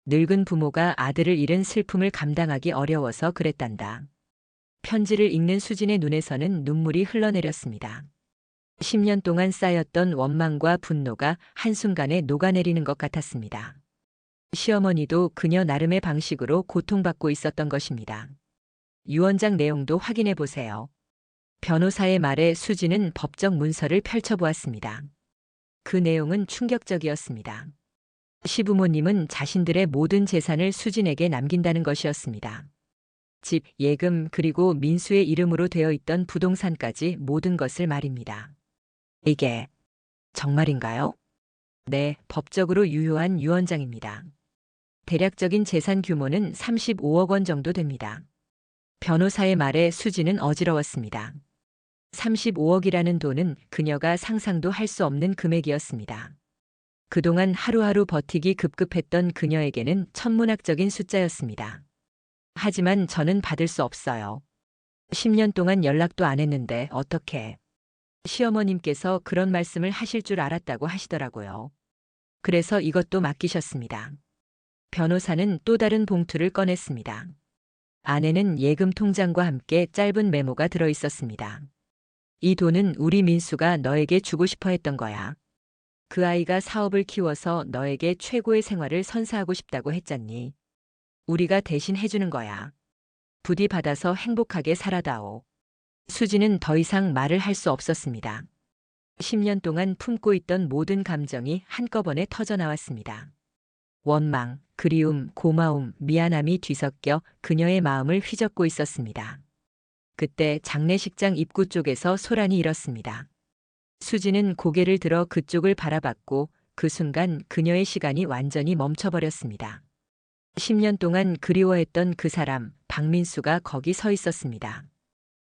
늙은 부모가 아들을 잃은 슬픔을 감당하기 어려워서 그랬단다. 편지를 읽는 수진의 눈에서는 눈물이 흘러내렸습니다. 10년 동안 쌓였던 원망과 분노가 한순간에 녹아내리는 것 같았습니다. 시어머니도 그녀 나름의 방식으로 고통받고 있었던 것입니다. 유언장 내용도 확인해 보세요. 변호사의 말에 수지는 법적 문서를 펼쳐보았습니다. 그 내용은 충격적이었습니다. 시부모님은 자신들의 모든 재산을 수진에게 남긴다는 것이었습니다. 집, 예금, 그리고 민수의 이름으로 되어 있던 부동산까지 모든 것을 말입니다. 이게 정말인가요? 네, 법적으로 유효한 유언장입니다. 대략적인 재산 규모는 35억 원 정도 됩니다. 변호사의 말에 수지는 어지러웠습니다. 35억이라는 돈은 그녀가 상상도 할 수 없는 금액이었습니다. 그동안 하루하루 버티기 급급했던 그녀에게는 천문학적인 숫자였습니다. 하지만 저는 받을 수 없어요. 10년 동안 연락도 안 했는데 어떻게? 시어머님께서 그런 말씀을 하실 줄 알았다고 하시더라고요. 그래서 이것도 맡기셨습니다. 변호사는 또 다른 봉투를 꺼냈습니다. 안에는 예금 통장과 함께 짧은 메모가 들어 있었습니다. 이 돈은 우리 민수가 너에게 주고 싶어 했던 거야. 그 아이가 사업을 키워서 너에게 최고의 생활을 선사하고 싶다고 했잖니. 우리가 대신 해주는 거야. 부디 받아서 행복하게 살아다오. 수지는 더 이상 말을 할 수 없었습니다. 10년 동안 품고 있던 모든 감정이 한꺼번에 터져나왔습니다. 원망, 그리움, 고마움, 미안함이 뒤섞여 그녀의 마음을 휘젓고 있었습니다. 그때 장례식장 입구 쪽에서 소란이 일었습니다. 수지는 고개를 들어 그쪽을 바라봤고 그 순간 그녀의 시간이 완전히 멈춰버렸습니다. 10년 동안 그리워했던 그 사람, 박민수가 거기 서 있었습니다.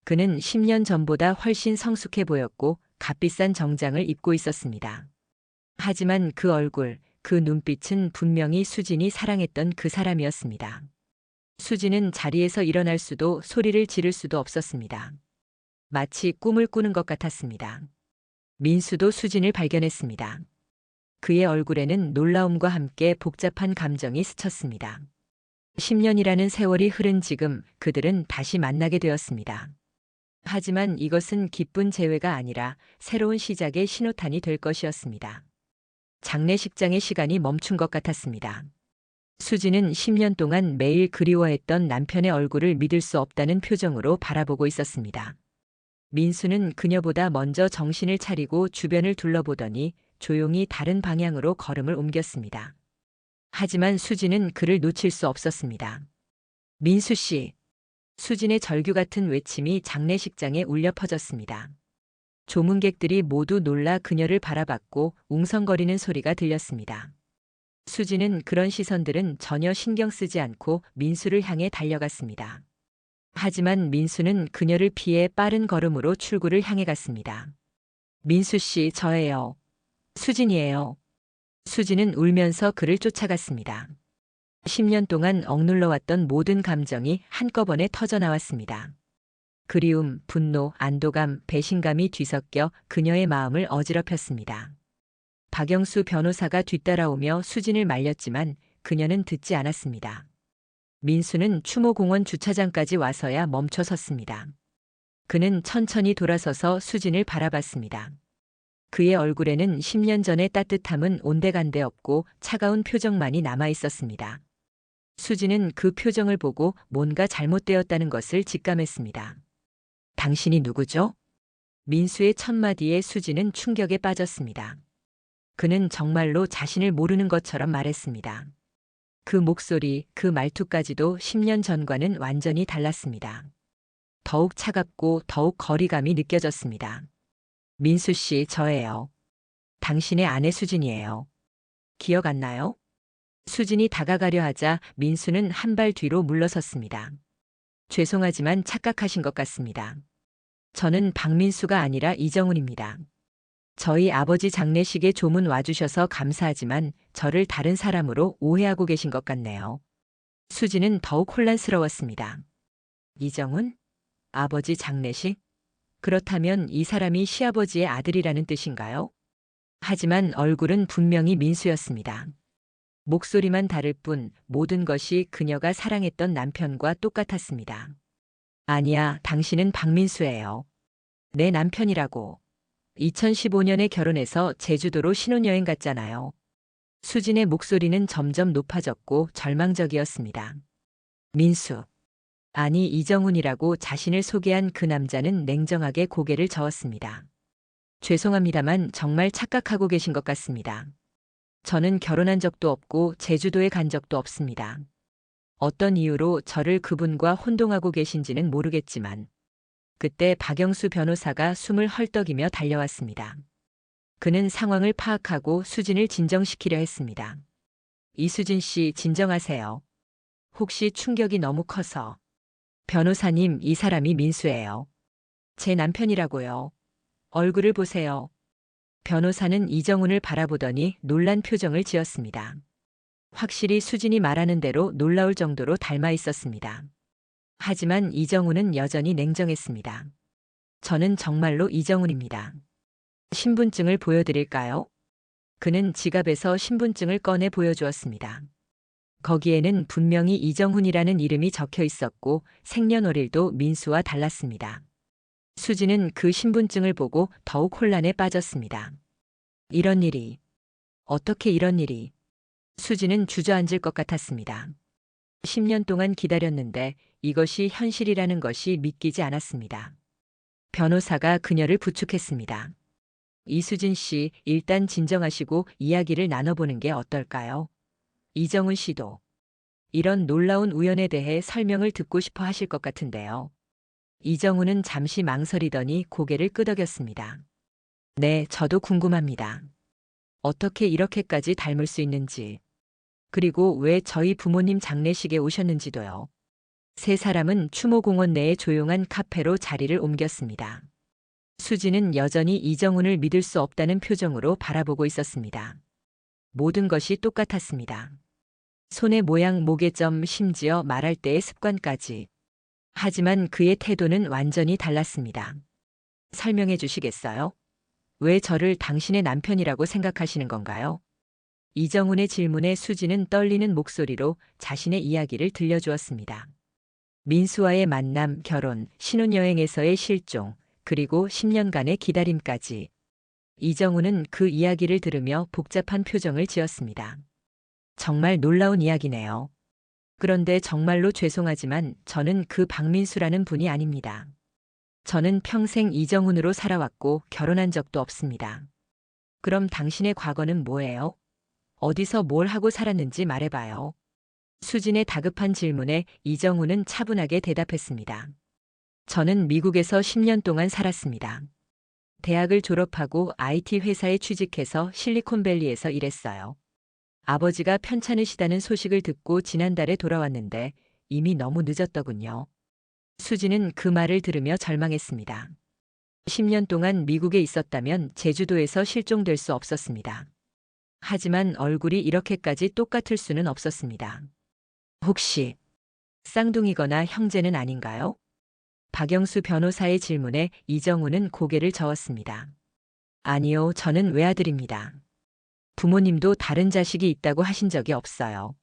그는 10년 전보다 훨씬 성숙해 보였고 값비싼 정장을 입고 있었습니다. 하지만 그 얼굴, 그 눈빛은 분명히 수진이 사랑했던 그 사람이었습니다. 수지는 자리에서 일어날 수도 소리를 지를 수도 없었습니다. 마치 꿈을 꾸는 것 같았습니다. 민수도 수진을 발견했습니다. 그의 얼굴에는 놀라움과 함께 복잡한 감정이 스쳤습니다. 10년이라는 세월이 흐른 지금 그들은 다시 만나게 되었습니다. 하지만 이것은 기쁜 재회가 아니라 새로운 시작의 신호탄이 될 것이었습니다. 장례식장의 시간이 멈춘 것 같았습니다. 수지는 10년 동안 매일 그리워했던 남편의 얼굴을 믿을 수 없다는 표정으로 바라보고 있었습니다. 민수는 그녀보다 먼저 정신을 차리고 주변을 둘러보더니 조용히 다른 방향으로 걸음을 옮겼습니다. 하지만 수지는 그를 놓칠 수 없었습니다. 민수 씨. 수진의 절규 같은 외침이 장례식장에 울려 퍼졌습니다. 조문객들이 모두 놀라 그녀를 바라봤고 웅성거리는 소리가 들렸습니다. 수지는 그런 시선들은 전혀 신경 쓰지 않고 민수를 향해 달려갔습니다. 하지만 민수는 그녀를 피해 빠른 걸음으로 출구를 향해 갔습니다. 민수 씨, 저예요. 수진이에요. 수지는 울면서 그를 쫓아갔습니다. 10년 동안 억눌러왔던 모든 감정이 한꺼번에 터져나왔습니다. 그리움, 분노, 안도감, 배신감이 뒤섞여 그녀의 마음을 어지럽혔습니다. 박영수 변호사가 뒤따라오며 수진을 말렸지만 그녀는 듣지 않았습니다. 민수는 추모공원 주차장까지 와서야 멈춰 섰습니다. 그는 천천히 돌아서서 수진을 바라봤습니다. 그의 얼굴에는 10년 전의 따뜻함은 온데간데 없고 차가운 표정만이 남아 있었습니다. 수지는 그 표정을 보고 뭔가 잘못되었다는 것을 직감했습니다. 당신이 누구죠? 민수의 첫마디에 수지는 충격에 빠졌습니다. 그는 정말로 자신을 모르는 것처럼 말했습니다. 그 목소리, 그 말투까지도 10년 전과는 완전히 달랐습니다. 더욱 차갑고 더욱 거리감이 느껴졌습니다. 민수 씨, 저예요. 당신의 아내 수진이에요. 기억 안 나요? 수진이 다가가려 하자 민수는 한 발 뒤로 물러섰습니다. 죄송하지만 착각하신 것 같습니다. 저는 박민수가 아니라 이정훈입니다. 저희 아버지 장례식에 조문 와주셔서 감사하지만 저를 다른 사람으로 오해하고 계신 것 같네요. 수지는 더욱 혼란스러웠습니다. 이정훈? 아버지 장례식? 그렇다면 이 사람이 시아버지의 아들이라는 뜻인가요? 하지만 얼굴은 분명히 민수였습니다. 목소리만 다를 뿐 모든 것이 그녀가 사랑했던 남편과 똑같았습니다. 아니야, 당신은 박민수예요. 내 남편이라고. 2015년에 결혼해서 제주도로 신혼여행 갔잖아요. 수진의 목소리는 점점 높아졌고 절망적이었습니다. 민수. 아니, 이정훈이라고 자신을 소개한 그 남자는 냉정하게 고개를 저었습니다. 죄송합니다만 정말 착각하고 계신 것 같습니다. 저는 결혼한 적도 없고 제주도에 간 적도 없습니다. 어떤 이유로 저를 그분과 혼동하고 계신지는 모르겠지만 그때 박영수 변호사가 숨을 헐떡이며 달려왔습니다. 그는 상황을 파악하고 수진을 진정시키려 했습니다. 이수진 씨, 진정하세요. 혹시 충격이 너무 커서. 변호사님, 이 사람이 민수예요. 제 남편이라고요. 얼굴을 보세요. 변호사는 이정훈을 바라보더니 놀란 표정을 지었습니다. 확실히 수진이 말하는 대로 놀라울 정도로 닮아 있었습니다. 하지만 이정훈은 여전히 냉정했습니다. 저는 정말로 이정훈입니다. 신분증을 보여드릴까요? 그는 지갑에서 신분증을 꺼내 보여주었습니다. 거기에는 분명히 이정훈이라는 이름이 적혀 있었고 생년월일도 민수와 달랐습니다. 수지는 그 신분증을 보고 더욱 혼란에 빠졌습니다. 이런 일이, 어떻게 이런 일이. 수지는 주저앉을 것 같았습니다. 10년 동안 기다렸는데 이것이 현실이라는 것이 믿기지 않았습니다. 변호사가 그녀를 부축했습니다. 이수진 씨, 일단 진정하시고 이야기를 나눠보는 게 어떨까요? 이정훈 씨도 이런 놀라운 우연에 대해 설명을 듣고 싶어 하실 것 같은데요. 이정훈은 잠시 망설이더니 고개를 끄덕였습니다. 네, 저도 궁금합니다. 어떻게 이렇게까지 닮을 수 있는지. 그리고 왜 저희 부모님 장례식에 오셨는지도요. 세 사람은 추모공원 내의 조용한 카페로 자리를 옮겼습니다. 수지는 여전히 이정훈을 믿을 수 없다는 표정으로 바라보고 있었습니다. 모든 것이 똑같았습니다. 손의 모양, 목의 점, 심지어 말할 때의 습관까지. 하지만 그의 태도는 완전히 달랐습니다. 설명해 주시겠어요? 왜 저를 당신의 남편이라고 생각하시는 건가요? 이정훈의 질문에 수지는 떨리는 목소리로 자신의 이야기를 들려주었습니다. 민수와의 만남, 결혼, 신혼여행에서의 실종, 그리고 10년간의 기다림까지. 이정훈은 그 이야기를 들으며 복잡한 표정을 지었습니다. 정말 놀라운 이야기네요. 그런데 정말로 죄송하지만 저는 그 박민수라는 분이 아닙니다. 저는 평생 이정훈으로 살아왔고 결혼한 적도 없습니다. 그럼 당신의 과거는 뭐예요? 어디서 뭘 하고 살았는지 말해봐요. 수진의 다급한 질문에 이정훈은 차분하게 대답했습니다. 저는 미국에서 10년 동안 살았습니다. 대학을 졸업하고 IT 회사에 취직해서 실리콘밸리에서 일했어요. 아버지가 편찮으시다는 소식을 듣고 지난달에 돌아왔는데 이미 너무 늦었더군요. 수지는 그 말을 들으며 절망했습니다. 10년 동안 미국에 있었다면 제주도에서 실종될 수 없었습니다. 하지만 얼굴이 이렇게까지 똑같을 수는 없었습니다. 혹시 쌍둥이거나 형제는 아닌가요? 박영수 변호사의 질문에 이정훈은 고개를 저었습니다. 아니요, 저는 외아들입니다. 부모님도 다른 자식이 있다고 하신 적이 없어요.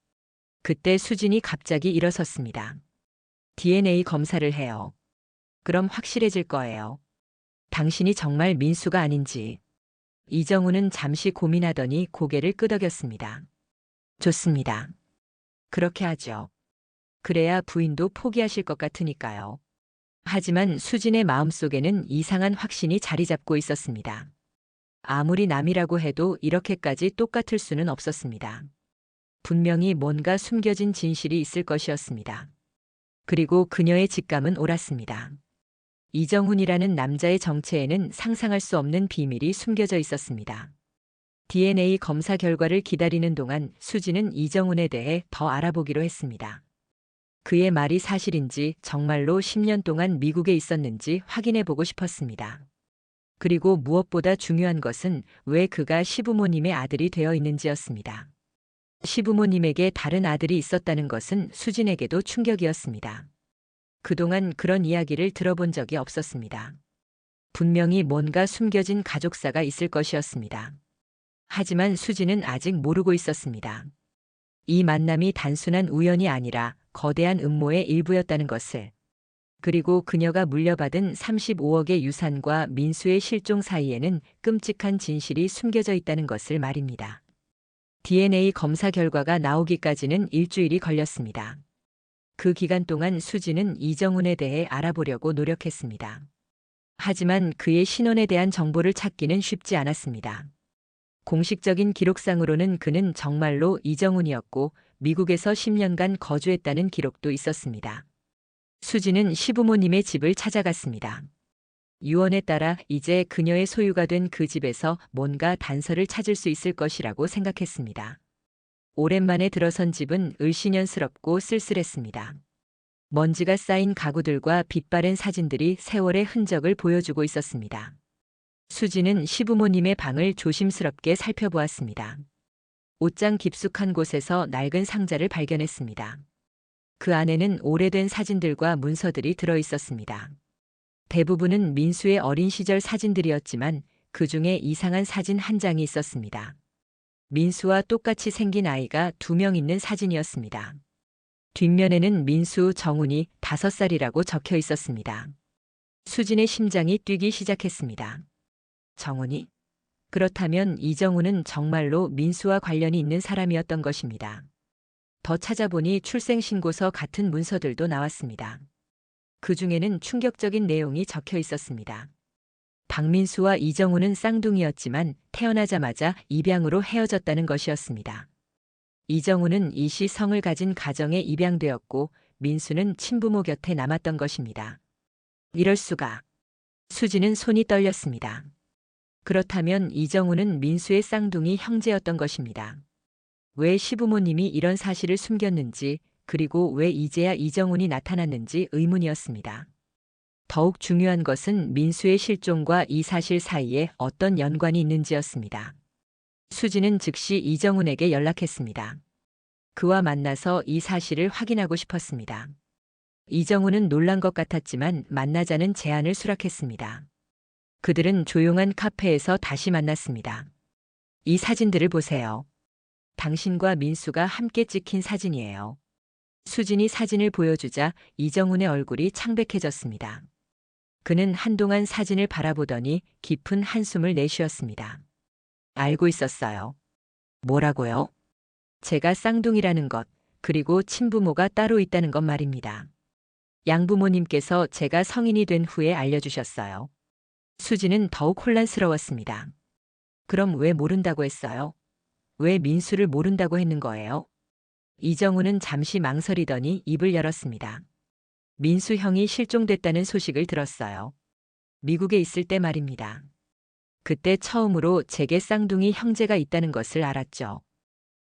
그때 수진이 갑자기 일어섰습니다. DNA 검사를 해요. 그럼 확실해질 거예요. 당신이 정말 민수가 아닌지. 이정훈은 잠시 고민하더니 고개를 끄덕였습니다. 좋습니다. 그렇게 하죠. 그래야 부인도 포기하실 것 같으니까요. 하지만 수진의 마음속에는 이상한 확신이 자리 잡고 있었습니다. 아무리 남이라고 해도 이렇게까지 똑같을 수는 없었습니다. 분명히 뭔가 숨겨진 진실이 있을 것이었습니다. 그리고 그녀의 직감은 옳았습니다. 이정훈이라는 남자의 정체에는 상상할 수 없는 비밀이 숨겨져 있었습니다. DNA 검사 결과를 기다리는 동안 수지는 이정훈에 대해 더 알아보기로 했습니다. 그의 말이 사실인지 정말로 10년 동안 미국에 있었는지 확인해 보고 싶었습니다. 그리고 무엇보다 중요한 것은 왜 그가 시부모님의 아들이 되어 있는지였습니다. 시부모님에게 다른 아들이 있었다는 것은 수진에게도 충격이었습니다. 그동안 그런 이야기를 들어본 적이 없었습니다. 분명히 뭔가 숨겨진 가족사가 있을 것이었습니다. 하지만 수지는 아직 모르고 있었습니다. 이 만남이 단순한 우연이 아니라 거대한 음모의 일부였다는 것을. 그리고 그녀가 물려받은 35억의 유산과 민수의 실종 사이에는 끔찍한 진실이 숨겨져 있다는 것을 말입니다. DNA 검사 결과가 나오기까지는 일주일이 걸렸습니다. 그 기간 동안 수지는 이정훈에 대해 알아보려고 노력했습니다. 하지만 그의 신원에 대한 정보를 찾기는 쉽지 않았습니다. 공식적인 기록상으로는 그는 정말로 이정훈이었고 미국에서 10년간 거주했다는 기록도 있었습니다. 수지는 시부모님의 집을 찾아갔습니다. 유언에 따라 이제 그녀의 소유가 된 그 집에서 뭔가 단서를 찾을 수 있을 것이라고 생각했습니다. 오랜만에 들어선 집은 을씨년스럽고 쓸쓸했습니다. 먼지가 쌓인 가구들과 빛바랜 사진들이 세월의 흔적을 보여주고 있었습니다. 수지는 시부모님의 방을 조심스럽게 살펴보았습니다. 옷장 깊숙한 곳에서 낡은 상자를 발견했습니다. 그 안에는 오래된 사진들과 문서들이 들어 있었습니다. 대부분은 민수의 어린 시절 사진들이었지만 그 중에 이상한 사진 한 장이 있었습니다. 민수와 똑같이 생긴 아이가 2명 있는 사진이었습니다. 뒷면에는 민수, 정훈이 5살이라고 적혀 있었습니다. 수진의 심장이 뛰기 시작했습니다. 정훈이? 그렇다면 이정훈은 정말로 민수와 관련이 있는 사람이었던 것입니다. 더 찾아보니 출생신고서 같은 문서들도 나왔습니다. 그 중에는 충격적인 내용이 적혀 있었습니다. 박민수와 이정훈은 쌍둥이였지만 태어나자마자 입양으로 헤어졌다는 것이었습니다. 이정훈은 이시 성을 가진 가정에 입양되었고 민수는 친부모 곁에 남았던 것입니다. 이럴 수가. 수지는 손이 떨렸습니다. 그렇다면 이정훈은 민수의 쌍둥이 형제였던 것입니다. 왜 시부모님이 이런 사실을 숨겼는지, 그리고 왜 이제야 이정훈이 나타났는지 의문이었습니다. 더욱 중요한 것은 민수의 실종과 이 사실 사이에 어떤 연관이 있는지였습니다. 수지는 즉시 이정훈에게 연락했습니다. 그와 만나서 이 사실을 확인하고 싶었습니다. 이정우는 놀란 것 같았지만 만나자는 제안을 수락했습니다. 그들은 조용한 카페에서 다시 만났습니다. 이 사진들을 보세요. 당신과 민수가 함께 찍힌 사진이에요. 수진이 사진을 보여주자 이정훈의 얼굴이 창백해졌습니다. 그는 한동안 사진을 바라보더니 깊은 한숨을 내쉬었습니다. 알고 있었어요. 뭐라고요? 제가 쌍둥이라는 것, 그리고 친부모가 따로 있다는 것 말입니다. 양부모님께서 제가 성인이 된 후에 알려주셨어요. 수지는 더욱 혼란스러웠습니다. 그럼 왜 모른다고 했어요? 왜 민수를 모른다고 했는 거예요? 이정우는 잠시 망설이더니 입을 열었습니다. 민수 형이 실종됐다는 소식을 들었어요. 미국에 있을 때 말입니다. 그때 처음으로 제게 쌍둥이 형제가 있다는 것을 알았죠.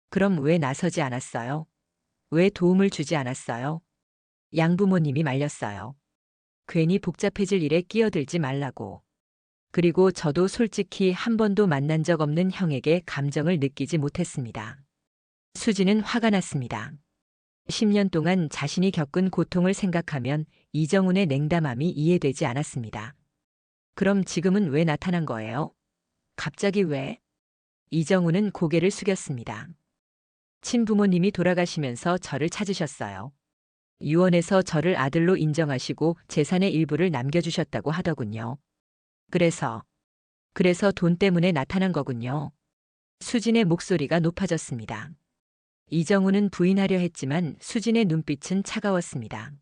그럼 왜 나서지 않았어요? 왜 도움을 주지 않았어요? 양부모님이 말렸어요. 괜히 복잡해질 일에 끼어들지 말라고. 그리고 저도 솔직히 한 번도 만난 적 없는 형에게 감정을 느끼지 못했습니다. 수지는 화가 났습니다. 10년 동안 자신이 겪은 고통을 생각하면 이정훈의 냉담함이 이해되지 않았습니다. 그럼 지금은 왜 나타난 거예요? 갑자기 왜? 이정훈은 고개를 숙였습니다. 친부모님이 돌아가시면서 저를 찾으셨어요. 유언에서 저를 아들로 인정하시고 재산의 일부를 남겨주셨다고 하더군요. 그래서 돈 때문에 나타난 거군요. 수진의 목소리가 높아졌습니다. 이정훈은 부인하려 했지만 수진의 눈빛은 차가웠습니다.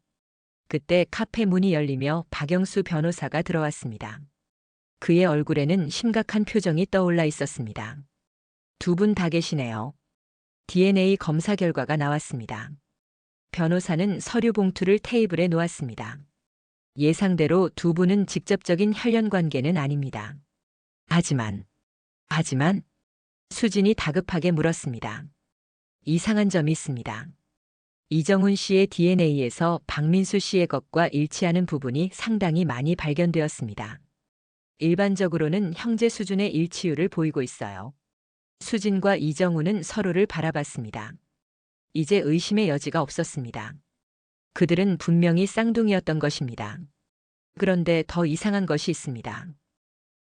그때 카페 문이 열리며 박영수 변호사가 들어왔습니다. 그의 얼굴에는 심각한 표정이 떠올라 있었습니다. 두 분 다 계시네요. DNA 검사 결과가 나왔습니다. 변호사는 서류 봉투를 테이블에 놓았습니다. 예상대로 두 분은 직접적인 혈연 관계는 아닙니다. 하지만 수진이 다급하게 물었습니다. 이상한 점이 있습니다. 이정훈 씨의 DNA에서 박민수 씨의 것과 일치하는 부분이 상당히 많이 발견되었습니다. 일반적으로는 형제 수준의 일치율을 보이고 있어요. 수진과 이정훈은 서로를 바라봤습니다. 이제 의심의 여지가 없었습니다. 그들은 분명히 쌍둥이였던 것입니다. 그런데 더 이상한 것이 있습니다.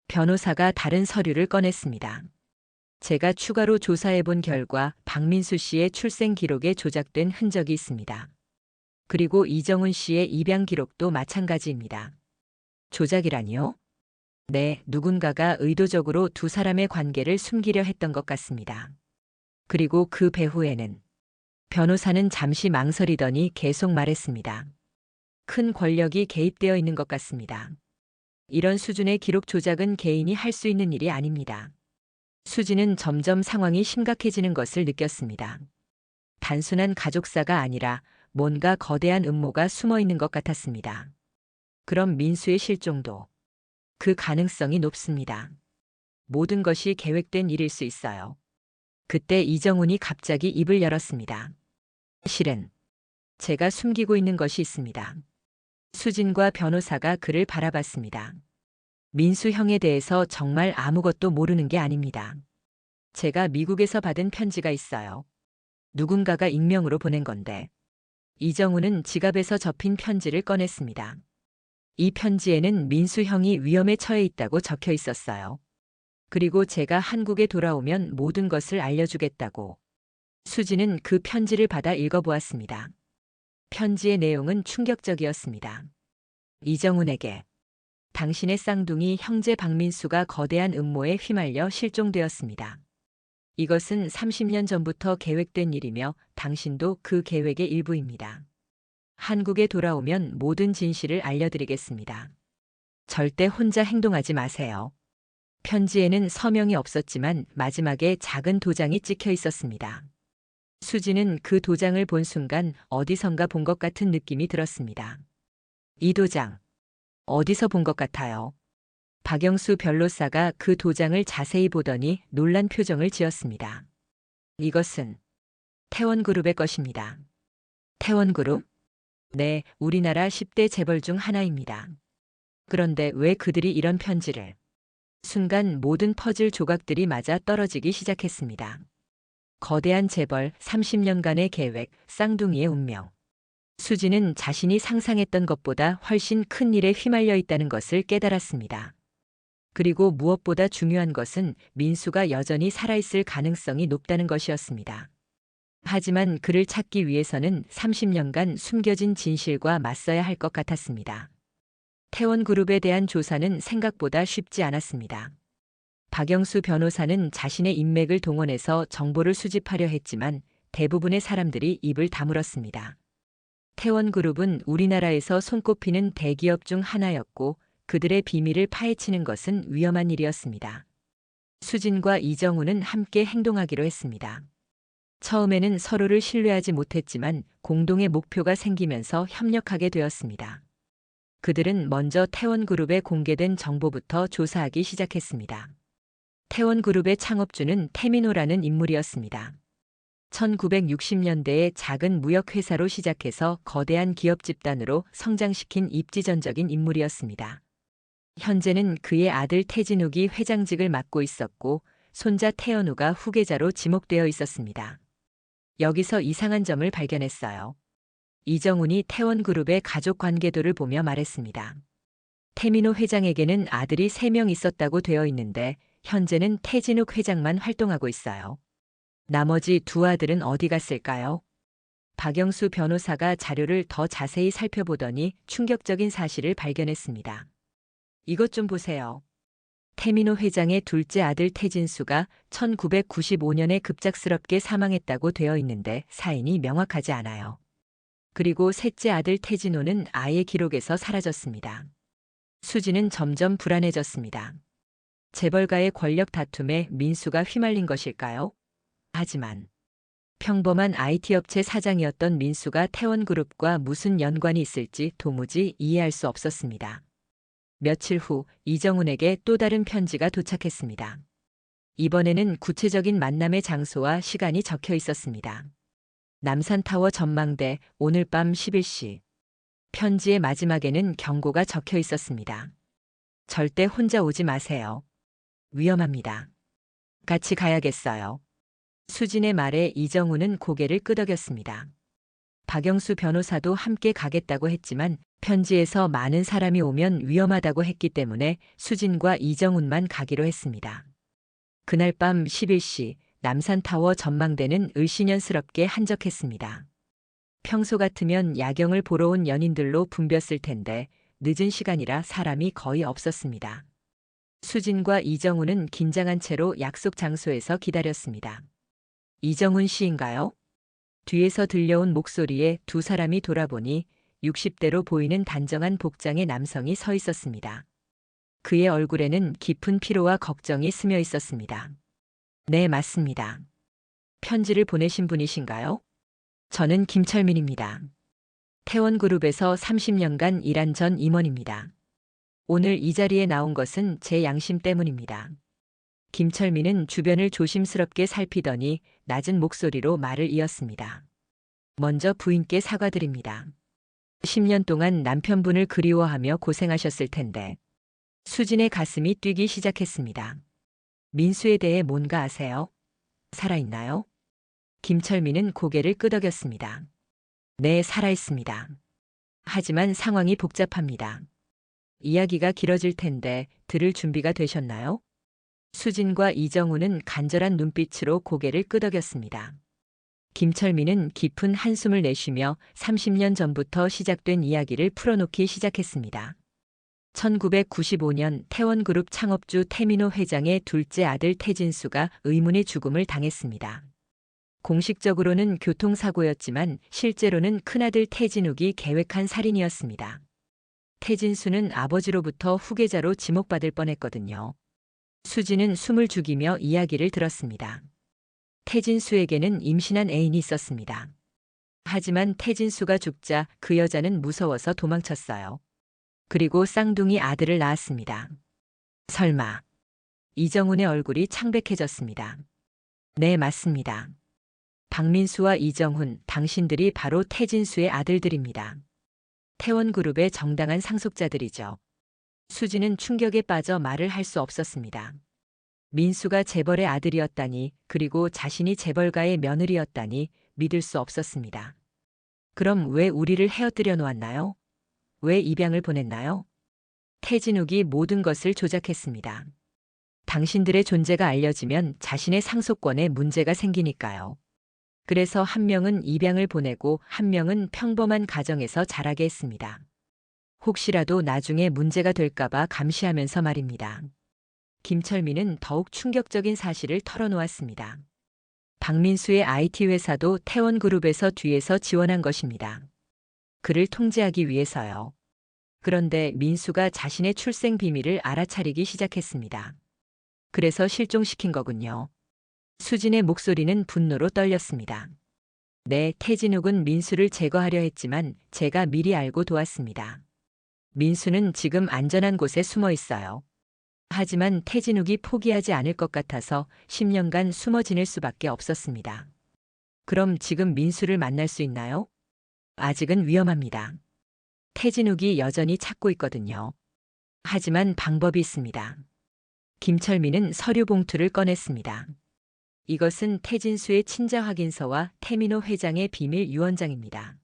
변호사가 다른 서류를 꺼냈습니다. 제가 추가로 조사해 본 결과 박민수 씨의 출생 기록에 조작된 흔적이 있습니다. 그리고 이정훈 씨의 입양 기록도 마찬가지입니다. 조작이라니요? 네, 누군가가 의도적으로 두 사람의 관계를 숨기려 했던 것 같습니다. 그리고 그 배후에는 변호사는 잠시 망설이더니 계속 말했습니다. 큰 권력이 개입되어 있는 것 같습니다. 이런 수준의 기록 조작은 개인이 할 수 있는 일이 아닙니다. 수지는 점점 상황이 심각해지는 것을 느꼈습니다. 단순한 가족사가 아니라 뭔가 거대한 음모가 숨어 있는 것 같았습니다. 그럼 민수의 실종도 그 가능성이 높습니다. 모든 것이 계획된 일일 수 있어요. 그때 이정훈이 갑자기 입을 열었습니다. 실은 제가 숨기고 있는 것이 있습니다. 수진과 변호사가 그를 바라봤습니다. 민수 형에 대해서 정말 아무것도 모르는 게 아닙니다. 제가 미국에서 받은 편지가 있어요. 누군가가 익명으로 보낸 건데. 이정훈은 지갑에서 접힌 편지를 꺼냈습니다. 이 편지에는 민수 형이 위험에 처해 있다고 적혀 있었어요. 그리고 제가 한국에 돌아오면 모든 것을 알려주겠다고. 수지는 그 편지를 받아 읽어보았습니다. 편지의 내용은 충격적이었습니다. 이정훈에게 당신의 쌍둥이 형제 박민수가 거대한 음모에 휘말려 실종되었습니다. 이것은 30년 전부터 계획된 일이며 당신도 그 계획의 일부입니다. 한국에 돌아오면 모든 진실을 알려드리겠습니다. 절대 혼자 행동하지 마세요. 편지에는 서명이 없었지만 마지막에 작은 도장이 찍혀 있었습니다. 수지는 그 도장을 본 순간 어디선가 본 것 같은 느낌이 들었습니다. 이 도장, 어디서 본 것 같아요. 박영수 변호사가 그 도장을 자세히 보더니 놀란 표정을 지었습니다. 이것은 태원그룹의 것입니다. 태원그룹? 네, 우리나라 10대 재벌 중 하나입니다. 그런데 왜 그들이 이런 편지를? 순간 모든 퍼즐 조각들이 맞아 떨어지기 시작했습니다. 거대한 재벌, 30년간의 계획, 쌍둥이의 운명. 수지는 자신이 상상했던 것보다 훨씬 큰 일에 휘말려 있다는 것을 깨달았습니다. 그리고 무엇보다 중요한 것은 민수가 여전히 살아있을 가능성이 높다는 것이었습니다. 하지만 그를 찾기 위해서는 30년간 숨겨진 진실과 맞서야 할 것 같았습니다. 태원그룹에 대한 조사는 생각보다 쉽지 않았습니다. 박영수 변호사는 자신의 인맥을 동원해서 정보를 수집하려 했지만 대부분의 사람들이 입을 다물었습니다. 태원그룹은 우리나라에서 손꼽히는 대기업 중 하나였고 그들의 비밀을 파헤치는 것은 위험한 일이었습니다. 수진과 이정우는 함께 행동하기로 했습니다. 처음에는 서로를 신뢰하지 못했지만 공동의 목표가 생기면서 협력하게 되었습니다. 그들은 먼저 태원그룹에 공개된 정보부터 조사하기 시작했습니다. 태원그룹의 창업주는 태민호라는 인물이었습니다. 1960년대에 작은 무역회사로 시작해서 거대한 기업 집단으로 성장시킨 입지전적인 인물이었습니다. 현재는 그의 아들 태진욱이 회장직을 맡고 있었고 손자 태연우가 후계자로 지목되어 있었습니다. 여기서 이상한 점을 발견했어요. 이정훈이 태원그룹의 가족 관계도를 보며 말했습니다. 태민호 회장에게는 아들이 3명 있었다고 되어 있는데 현재는 태진욱 회장만 활동하고 있어요. 나머지 2 아들은 어디 갔을까요? 박영수 변호사가 자료를 더 자세히 살펴보더니 충격적인 사실을 발견했습니다. 이것 좀 보세요. 태민호 회장의 둘째 아들 태진수가 1995년에 급작스럽게 사망했다고 되어 있는데 사인이 명확하지 않아요. 그리고 셋째 아들 태진호는 아예 기록에서 사라졌습니다. 수지는 점점 불안해졌습니다. 재벌가의 권력 다툼에 민수가 휘말린 것일까요? 하지만 평범한 IT 업체 사장이었던 민수가 태원그룹과 무슨 연관이 있을지 도무지 이해할 수 없었습니다. 며칠 후 이정훈에게 또 다른 편지가 도착했습니다. 이번에는 구체적인 만남의 장소와 시간이 적혀 있었습니다. 남산타워 전망대 오늘 밤 11시. 편지의 마지막에는 경고가 적혀 있었습니다. 절대 혼자 오지 마세요. 위험합니다. 같이 가야겠어요. 수진의 말에 이정훈은 고개를 끄덕였습니다. 박영수 변호사도 함께 가겠다고 했지만 편지에서 많은 사람이 오면 위험하다고 했기 때문에 수진과 이정훈만 가기로 했습니다. 그날 밤 11시 남산타워 전망대는 을씨년스럽게 한적했습니다. 평소 같으면 야경을 보러 온 연인들로 붐볐을 텐데 늦은 시간이라 사람이 거의 없었습니다. 수진과 이정훈은 긴장한 채로 약속 장소에서 기다렸습니다. 이정훈 씨인가요? 뒤에서 들려온 목소리에 2 사람이 돌아보니 60대로 보이는 단정한 복장의 남성이 서 있었습니다. 그의 얼굴에는 깊은 피로와 걱정이 스며 있었습니다. 네, 맞습니다. 편지를 보내신 분이신가요? 저는 김철민입니다. 태원그룹에서 30년간 일한 전 임원입니다. 오늘 이 자리에 나온 것은 제 양심 때문입니다. 김철민은 주변을 조심스럽게 살피더니 낮은 목소리로 말을 이었습니다. 먼저 부인께 사과드립니다. 10년 동안 남편분을 그리워하며 고생하셨을 텐데. 수진의 가슴이 뛰기 시작했습니다. 민수에 대해 뭔가 아세요? 살아있나요? 김철민은 고개를 끄덕였습니다. 네, 살아있습니다. 하지만 상황이 복잡합니다. 이야기가 길어질 텐데 들을 준비가 되셨나요? 수진과 이정훈은 간절한 눈빛으로 고개를 끄덕였습니다. 김철민은 깊은 한숨을 내쉬며 30년 전부터 시작된 이야기를 풀어놓기 시작했습니다. 1995년 태원그룹 창업주 태민호 회장의 둘째 아들 태진수가 의문의 죽음을 당했습니다. 공식적으로는 교통사고였지만 실제로는 큰아들 태진욱이 계획한 살인이었습니다. 태진수는 아버지로부터 후계자로 지목받을 뻔했거든요. 수지는 숨을 죽이며 이야기를 들었습니다. 태진수에게는 임신한 애인이 있었습니다. 하지만 태진수가 죽자 그 여자는 무서워서 도망쳤어요. 그리고 쌍둥이 아들을 낳았습니다. 설마. 이정훈의 얼굴이 창백해졌습니다. 네, 맞습니다. 박민수와 이정훈, 당신들이 바로 태진수의 아들들입니다. 태원그룹의 정당한 상속자들이죠. 수지는 충격에 빠져 말을 할 수 없었습니다. 민수가 재벌의 아들이었다니, 그리고 자신이 재벌가의 며느리였다니 믿을 수 없었습니다. 그럼 왜 우리를 헤어뜨려 놓았나요? 왜 입양을 보냈나요? 태진욱이 모든 것을 조작했습니다. 당신들의 존재가 알려지면 자신의 상속권에 문제가 생기니까요. 그래서 한 명은 입양을 보내고 한 명은 평범한 가정에서 자라게 했습니다. 혹시라도 나중에 문제가 될까봐 감시하면서 말입니다. 김철민은 더욱 충격적인 사실을 털어놓았습니다. 박민수의 IT 회사도 태원그룹에서 뒤에서 지원한 것입니다. 그를 통제하기 위해서요. 그런데 민수가 자신의 출생 비밀을 알아차리기 시작했습니다. 그래서 실종시킨 거군요. 수진의 목소리는 분노로 떨렸습니다. 네, 태진욱은 민수를 제거하려 했지만 제가 미리 알고 도왔습니다. 민수는 지금 안전한 곳에 숨어 있어요. 하지만 태진욱이 포기하지 않을 것 같아서 10년간 숨어 지낼 수밖에 없었습니다. 그럼 지금 민수를 만날 수 있나요? 아직은 위험합니다. 태진욱이 여전히 찾고 있거든요. 하지만 방법이 있습니다. 김철민은 서류 봉투를 꺼냈습니다. 이것은 태진수의 친자 확인서와 태민호 회장의 비밀 유언장입니다.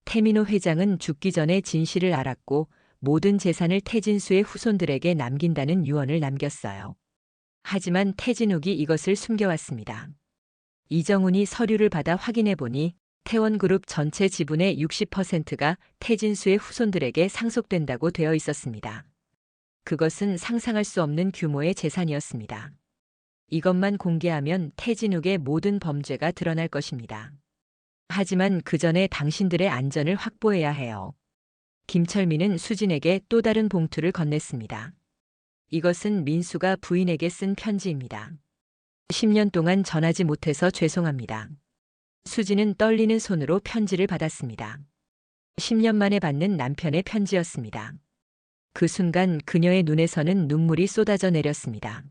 태민호 회장은 죽기 전에 진실을 알았고 모든 재산을 태진수의 후손들에게 남긴다는 유언을 남겼어요. 하지만 태진욱이 이것을 숨겨왔습니다. 이정훈이 서류를 받아 확인해 보니 태원그룹 전체 지분의 60%가 태진수의 후손들에게 상속된다고 되어 있었습니다. 그것은 상상할 수 없는 규모의 재산이었습니다. 이것만 공개하면 태진욱의 모든 범죄가 드러날 것입니다. 하지만 그 전에 당신들의 안전을 확보해야 해요. 김철민은 수진에게 또 다른 봉투를 건넸습니다. 이것은 민수가 부인에게 쓴 편지입니다. 10년 동안 전하지 못해서 죄송합니다. 수진은 떨리는 손으로 편지를 받았습니다. 10년 만에 받는 남편의 편지였습니다. 그 순간 그녀의 눈에서는 눈물이 쏟아져 내렸습니다.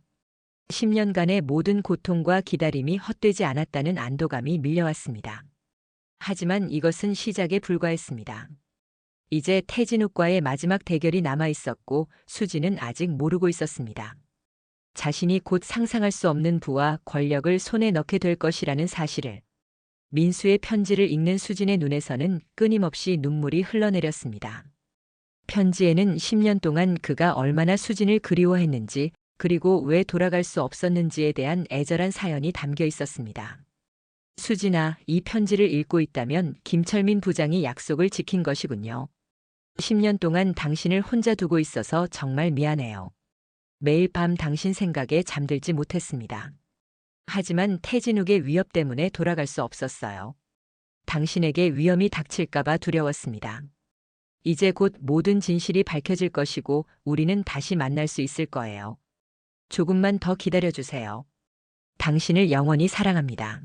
10년간의 모든 고통과 기다림이 헛되지 않았다는 안도감이 밀려왔습니다. 하지만 이것은 시작에 불과했습니다. 이제 태진욱과의 마지막 대결이 남아 있었고 수진은 아직 모르고 있었습니다. 자신이 곧 상상할 수 없는 부와 권력을 손에 넣게 될 것이라는 사실을. 민수의 편지를 읽는 수진의 눈에서는 끊임없이 눈물이 흘러내렸습니다. 편지에는 10년 동안 그가 얼마나 수진을 그리워했는지 그리고 왜 돌아갈 수 없었는지에 대한 애절한 사연이 담겨 있었습니다. 수진아, 이 편지를 읽고 있다면 김철민 부장이 약속을 지킨 것이군요. 10년 동안 당신을 혼자 두고 있어서 정말 미안해요. 매일 밤 당신 생각에 잠들지 못했습니다. 하지만 태진욱의 위협 때문에 돌아갈 수 없었어요. 당신에게 위험이 닥칠까봐 두려웠습니다. 이제 곧 모든 진실이 밝혀질 것이고 우리는 다시 만날 수 있을 거예요. 조금만 더 기다려주세요. 당신을 영원히 사랑합니다.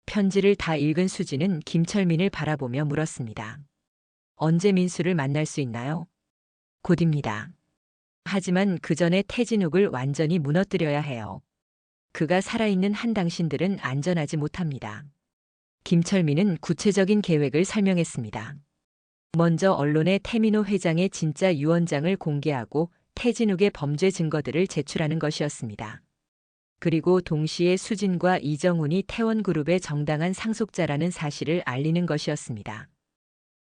편지를 다 읽은 수진은 김철민을 바라보며 물었습니다. 언제 민수를 만날 수 있나요? 곧입니다. 하지만 그 전에 태진욱을 완전히 무너뜨려야 해요. 그가 살아있는 한 당신들은 안전하지 못합니다. 김철민은 구체적인 계획을 설명했습니다. 먼저 언론에 태민호 회장의 진짜 유언장을 공개하고 태진욱의 범죄 증거들을 제출하는 것이었습니다. 그리고 동시에 수진과 이정훈이 태원그룹의 정당한 상속자라는 사실을 알리는 것이었습니다.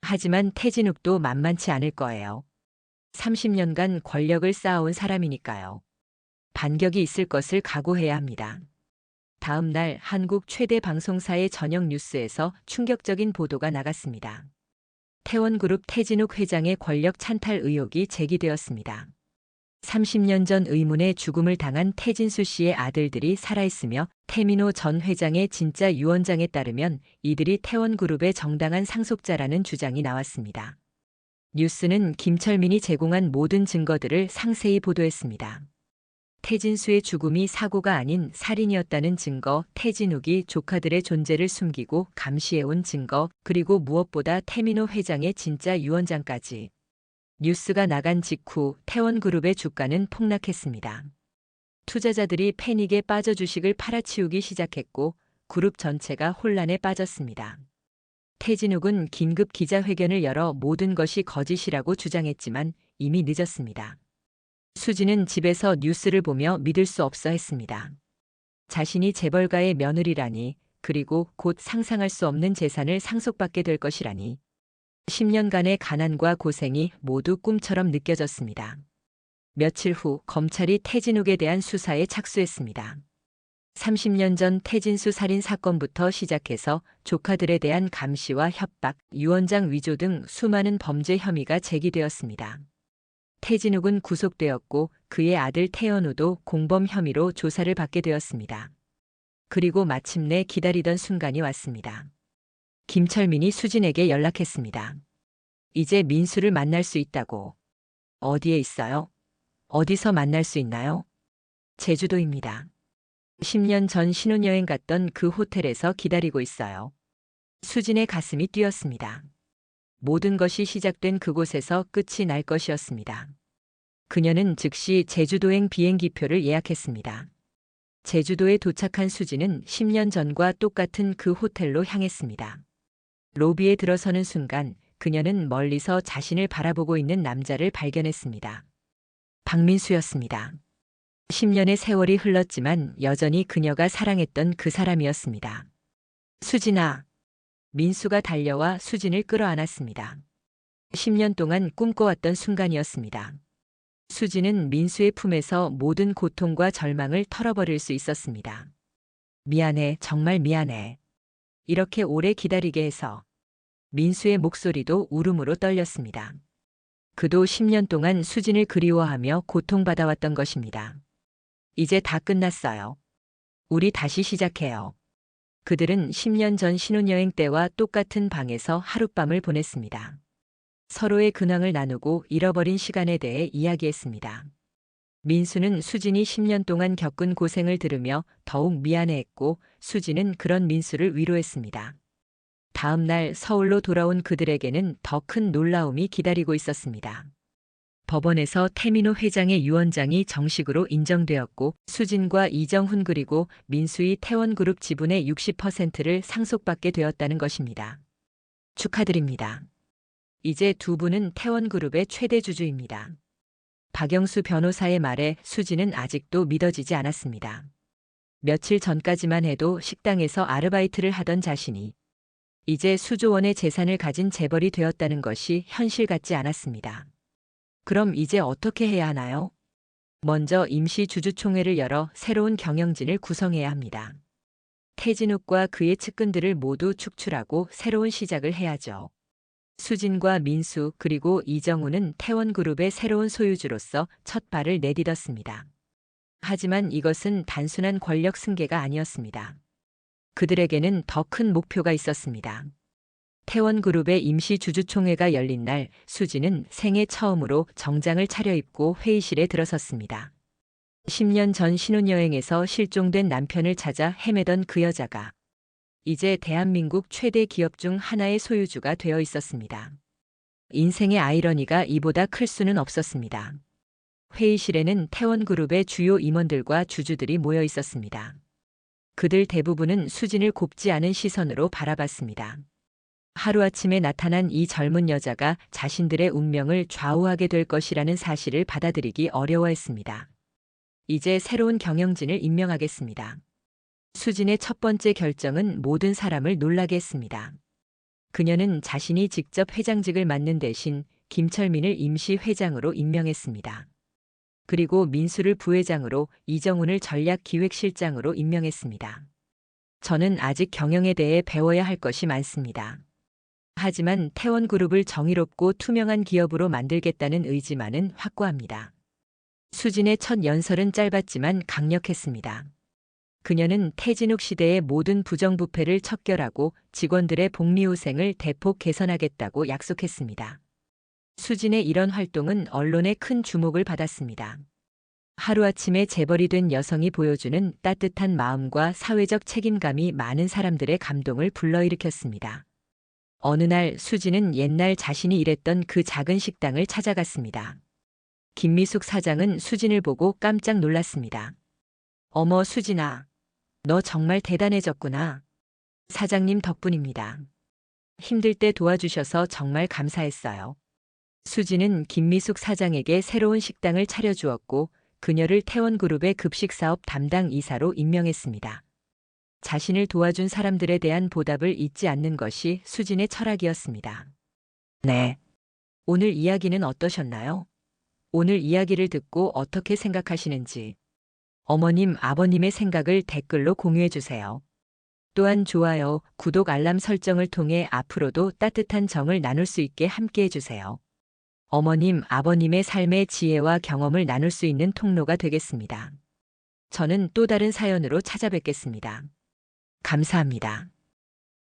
하지만 태진욱도 만만치 않을 거예요. 30년간 권력을 쌓아온 사람이니까요. 반격이 있을 것을 각오해야 합니다. 다음 날 한국 최대 방송사의 저녁 뉴스에서 충격적인 보도가 나갔습니다. 태원그룹 태진욱 회장의 권력 찬탈 의혹이 제기되었습니다. 30년 전 의문의 죽음을 당한 태진수 씨의 아들들이 살아있으며 태민호 전 회장의 진짜 유언장에 따르면 이들이 태원그룹의 정당한 상속자라는 주장이 나왔습니다. 뉴스는 김철민이 제공한 모든 증거들을 상세히 보도했습니다. 태진수의 죽음이 사고가 아닌 살인이었다는 증거, 태진욱이 조카들의 존재를 숨기고 감시해온 증거, 그리고 무엇보다 태민호 회장의 진짜 유언장까지. 뉴스가 나간 직후 태원그룹의 주가는 폭락했습니다. 투자자들이 패닉에 빠져 주식을 팔아치우기 시작했고 그룹 전체가 혼란에 빠졌습니다. 태진욱은 긴급 기자회견을 열어 모든 것이 거짓이라고 주장했지만 이미 늦었습니다. 수진은 집에서 뉴스를 보며 믿을 수 없어 했습니다. 자신이 재벌가의 며느리라니, 그리고 곧 상상할 수 없는 재산을 상속받게 될 것이라니. 10년간의 가난과 고생이 모두 꿈처럼 느껴졌습니다. 며칠 후 검찰이 태진욱에 대한 수사에 착수했습니다. 30년 전 태진수 살인 사건부터 시작해서 조카들에 대한 감시와 협박, 유언장 위조 등 수많은 범죄 혐의가 제기되었습니다. 태진욱은 구속되었고 그의 아들 태연우도 공범 혐의로 조사를 받게 되었습니다. 그리고 마침내 기다리던 순간이 왔습니다. 김철민이 수진에게 연락했습니다. 이제 민수를 만날 수 있다고. 어디에 있어요? 어디서 만날 수 있나요? 제주도입니다. 10년 전 신혼여행 갔던 그 호텔에서 기다리고 있어요. 수진의 가슴이 뛰었습니다. 모든 것이 시작된 그곳에서 끝이 날 것이었습니다. 그녀는 즉시 제주도행 비행기표를 예약했습니다. 제주도에 도착한 수진은 10년 전과 똑같은 그 호텔로 향했습니다. 로비에 들어서는 순간 그녀는 멀리서 자신을 바라보고 있는 남자를 발견했습니다. 박민수였습니다. 10년의 세월이 흘렀지만 여전히 그녀가 사랑했던 그 사람이었습니다. 수진아. 민수가 달려와 수진을 끌어안았습니다. 10년 동안 꿈꿔왔던 순간이었습니다. 수진은 민수의 품에서 모든 고통과 절망을 털어버릴 수 있었습니다. 미안해, 정말 미안해. 이렇게 오래 기다리게 해서. 민수의 목소리도 울음으로 떨렸습니다. 그도 10년 동안 수진을 그리워하며 고통받아왔던 것입니다. 이제 다 끝났어요. 우리 다시 시작해요. 그들은 10년 전 신혼여행 때와 똑같은 방에서 하룻밤을 보냈습니다. 서로의 근황을 나누고 잃어버린 시간에 대해 이야기했습니다. 민수는 수진이 10년 동안 겪은 고생을 들으며 더욱 미안해했고 수진은 그런 민수를 위로했습니다. 다음 날 서울로 돌아온 그들에게는 더 큰 놀라움이 기다리고 있었습니다. 법원에서 태민호 회장의 유언장이 정식으로 인정되었고 수진과 이정훈 그리고 민수의 태원그룹 지분의 60%를 상속받게 되었다는 것입니다. 축하드립니다. 이제 두 분은 태원그룹의 최대 주주입니다. 박영수 변호사의 말에 수진은 아직도 믿어지지 않았습니다. 며칠 전까지만 해도 식당에서 아르바이트를 하던 자신이 이제 수조 원의 재산을 가진 재벌이 되었다는 것이 현실 같지 않았습니다. 그럼 이제 어떻게 해야 하나요? 먼저 임시 주주총회를 열어 새로운 경영진을 구성해야 합니다. 태진욱과 그의 측근들을 모두 축출하고 새로운 시작을 해야죠. 수진과 민수 그리고 이정우는 태원그룹의 새로운 소유주로서 첫 발을 내딛었습니다. 하지만 이것은 단순한 권력 승계가 아니었습니다. 그들에게는 더 큰 목표가 있었습니다. 태원그룹의 임시 주주총회가 열린 날 수진은 생애 처음으로 정장을 차려입고 회의실에 들어섰습니다. 10년 전 신혼여행에서 실종된 남편을 찾아 헤매던 그 여자가 이제 대한민국 최대 기업 중 하나의 소유주가 되어 있었습니다. 인생의 아이러니가 이보다 클 수는 없었습니다. 회의실에는 태원그룹의 주요 임원들과 주주들이 모여 있었습니다. 그들 대부분은 수진을 곱지 않은 시선으로 바라봤습니다. 하루아침에 나타난 이 젊은 여자가 자신들의 운명을 좌우하게 될 것이라는 사실을 받아들이기 어려워했습니다. 이제 새로운 경영진을 임명하겠습니다. 수진의 첫 번째 결정은 모든 사람을 놀라게 했습니다. 그녀는 자신이 직접 회장직을 맡는 대신 김철민을 임시 회장으로 임명했습니다. 그리고 민수를 부회장으로 이정훈을 전략기획실장으로 임명했습니다. 저는 아직 경영에 대해 배워야 할 것이 많습니다. 하지만 태원그룹을 정의롭고 투명한 기업으로 만들겠다는 의지만은 확고합니다. 수진의 첫 연설은 짧았지만 강력했습니다. 그녀는 태진욱 시대의 모든 부정부패를 척결하고 직원들의 복리후생을 대폭 개선하겠다고 약속했습니다. 수진의 이런 활동은 언론의 큰 주목을 받았습니다. 하루아침에 재벌이 된 여성이 보여주는 따뜻한 마음과 사회적 책임감이 많은 사람들의 감동을 불러일으켰습니다. 어느 날 수진은 옛날 자신이 일했던 그 작은 식당을 찾아갔습니다. 김미숙 사장은 수진을 보고 깜짝 놀랐습니다. 어머 수진아, 너 정말 대단해졌구나. 사장님 덕분입니다. 힘들 때 도와주셔서 정말 감사했어요. 수지는 김미숙 사장에게 새로운 식당을 차려주었고 그녀를 태원그룹의 급식사업 담당 이사로 임명했습니다. 자신을 도와준 사람들에 대한 보답을 잊지 않는 것이 수진의 철학이었습니다. 네. 오늘 이야기는 어떠셨나요? 오늘 이야기를 듣고 어떻게 생각하시는지 어머님, 아버님의 생각을 댓글로 공유해 주세요. 또한 좋아요, 구독, 알람 설정을 통해 앞으로도 따뜻한 정을 나눌 수 있게 함께 해주세요. 어머님, 아버님의 삶의 지혜와 경험을 나눌 수 있는 통로가 되겠습니다. 저는 또 다른 사연으로 찾아뵙겠습니다. 감사합니다.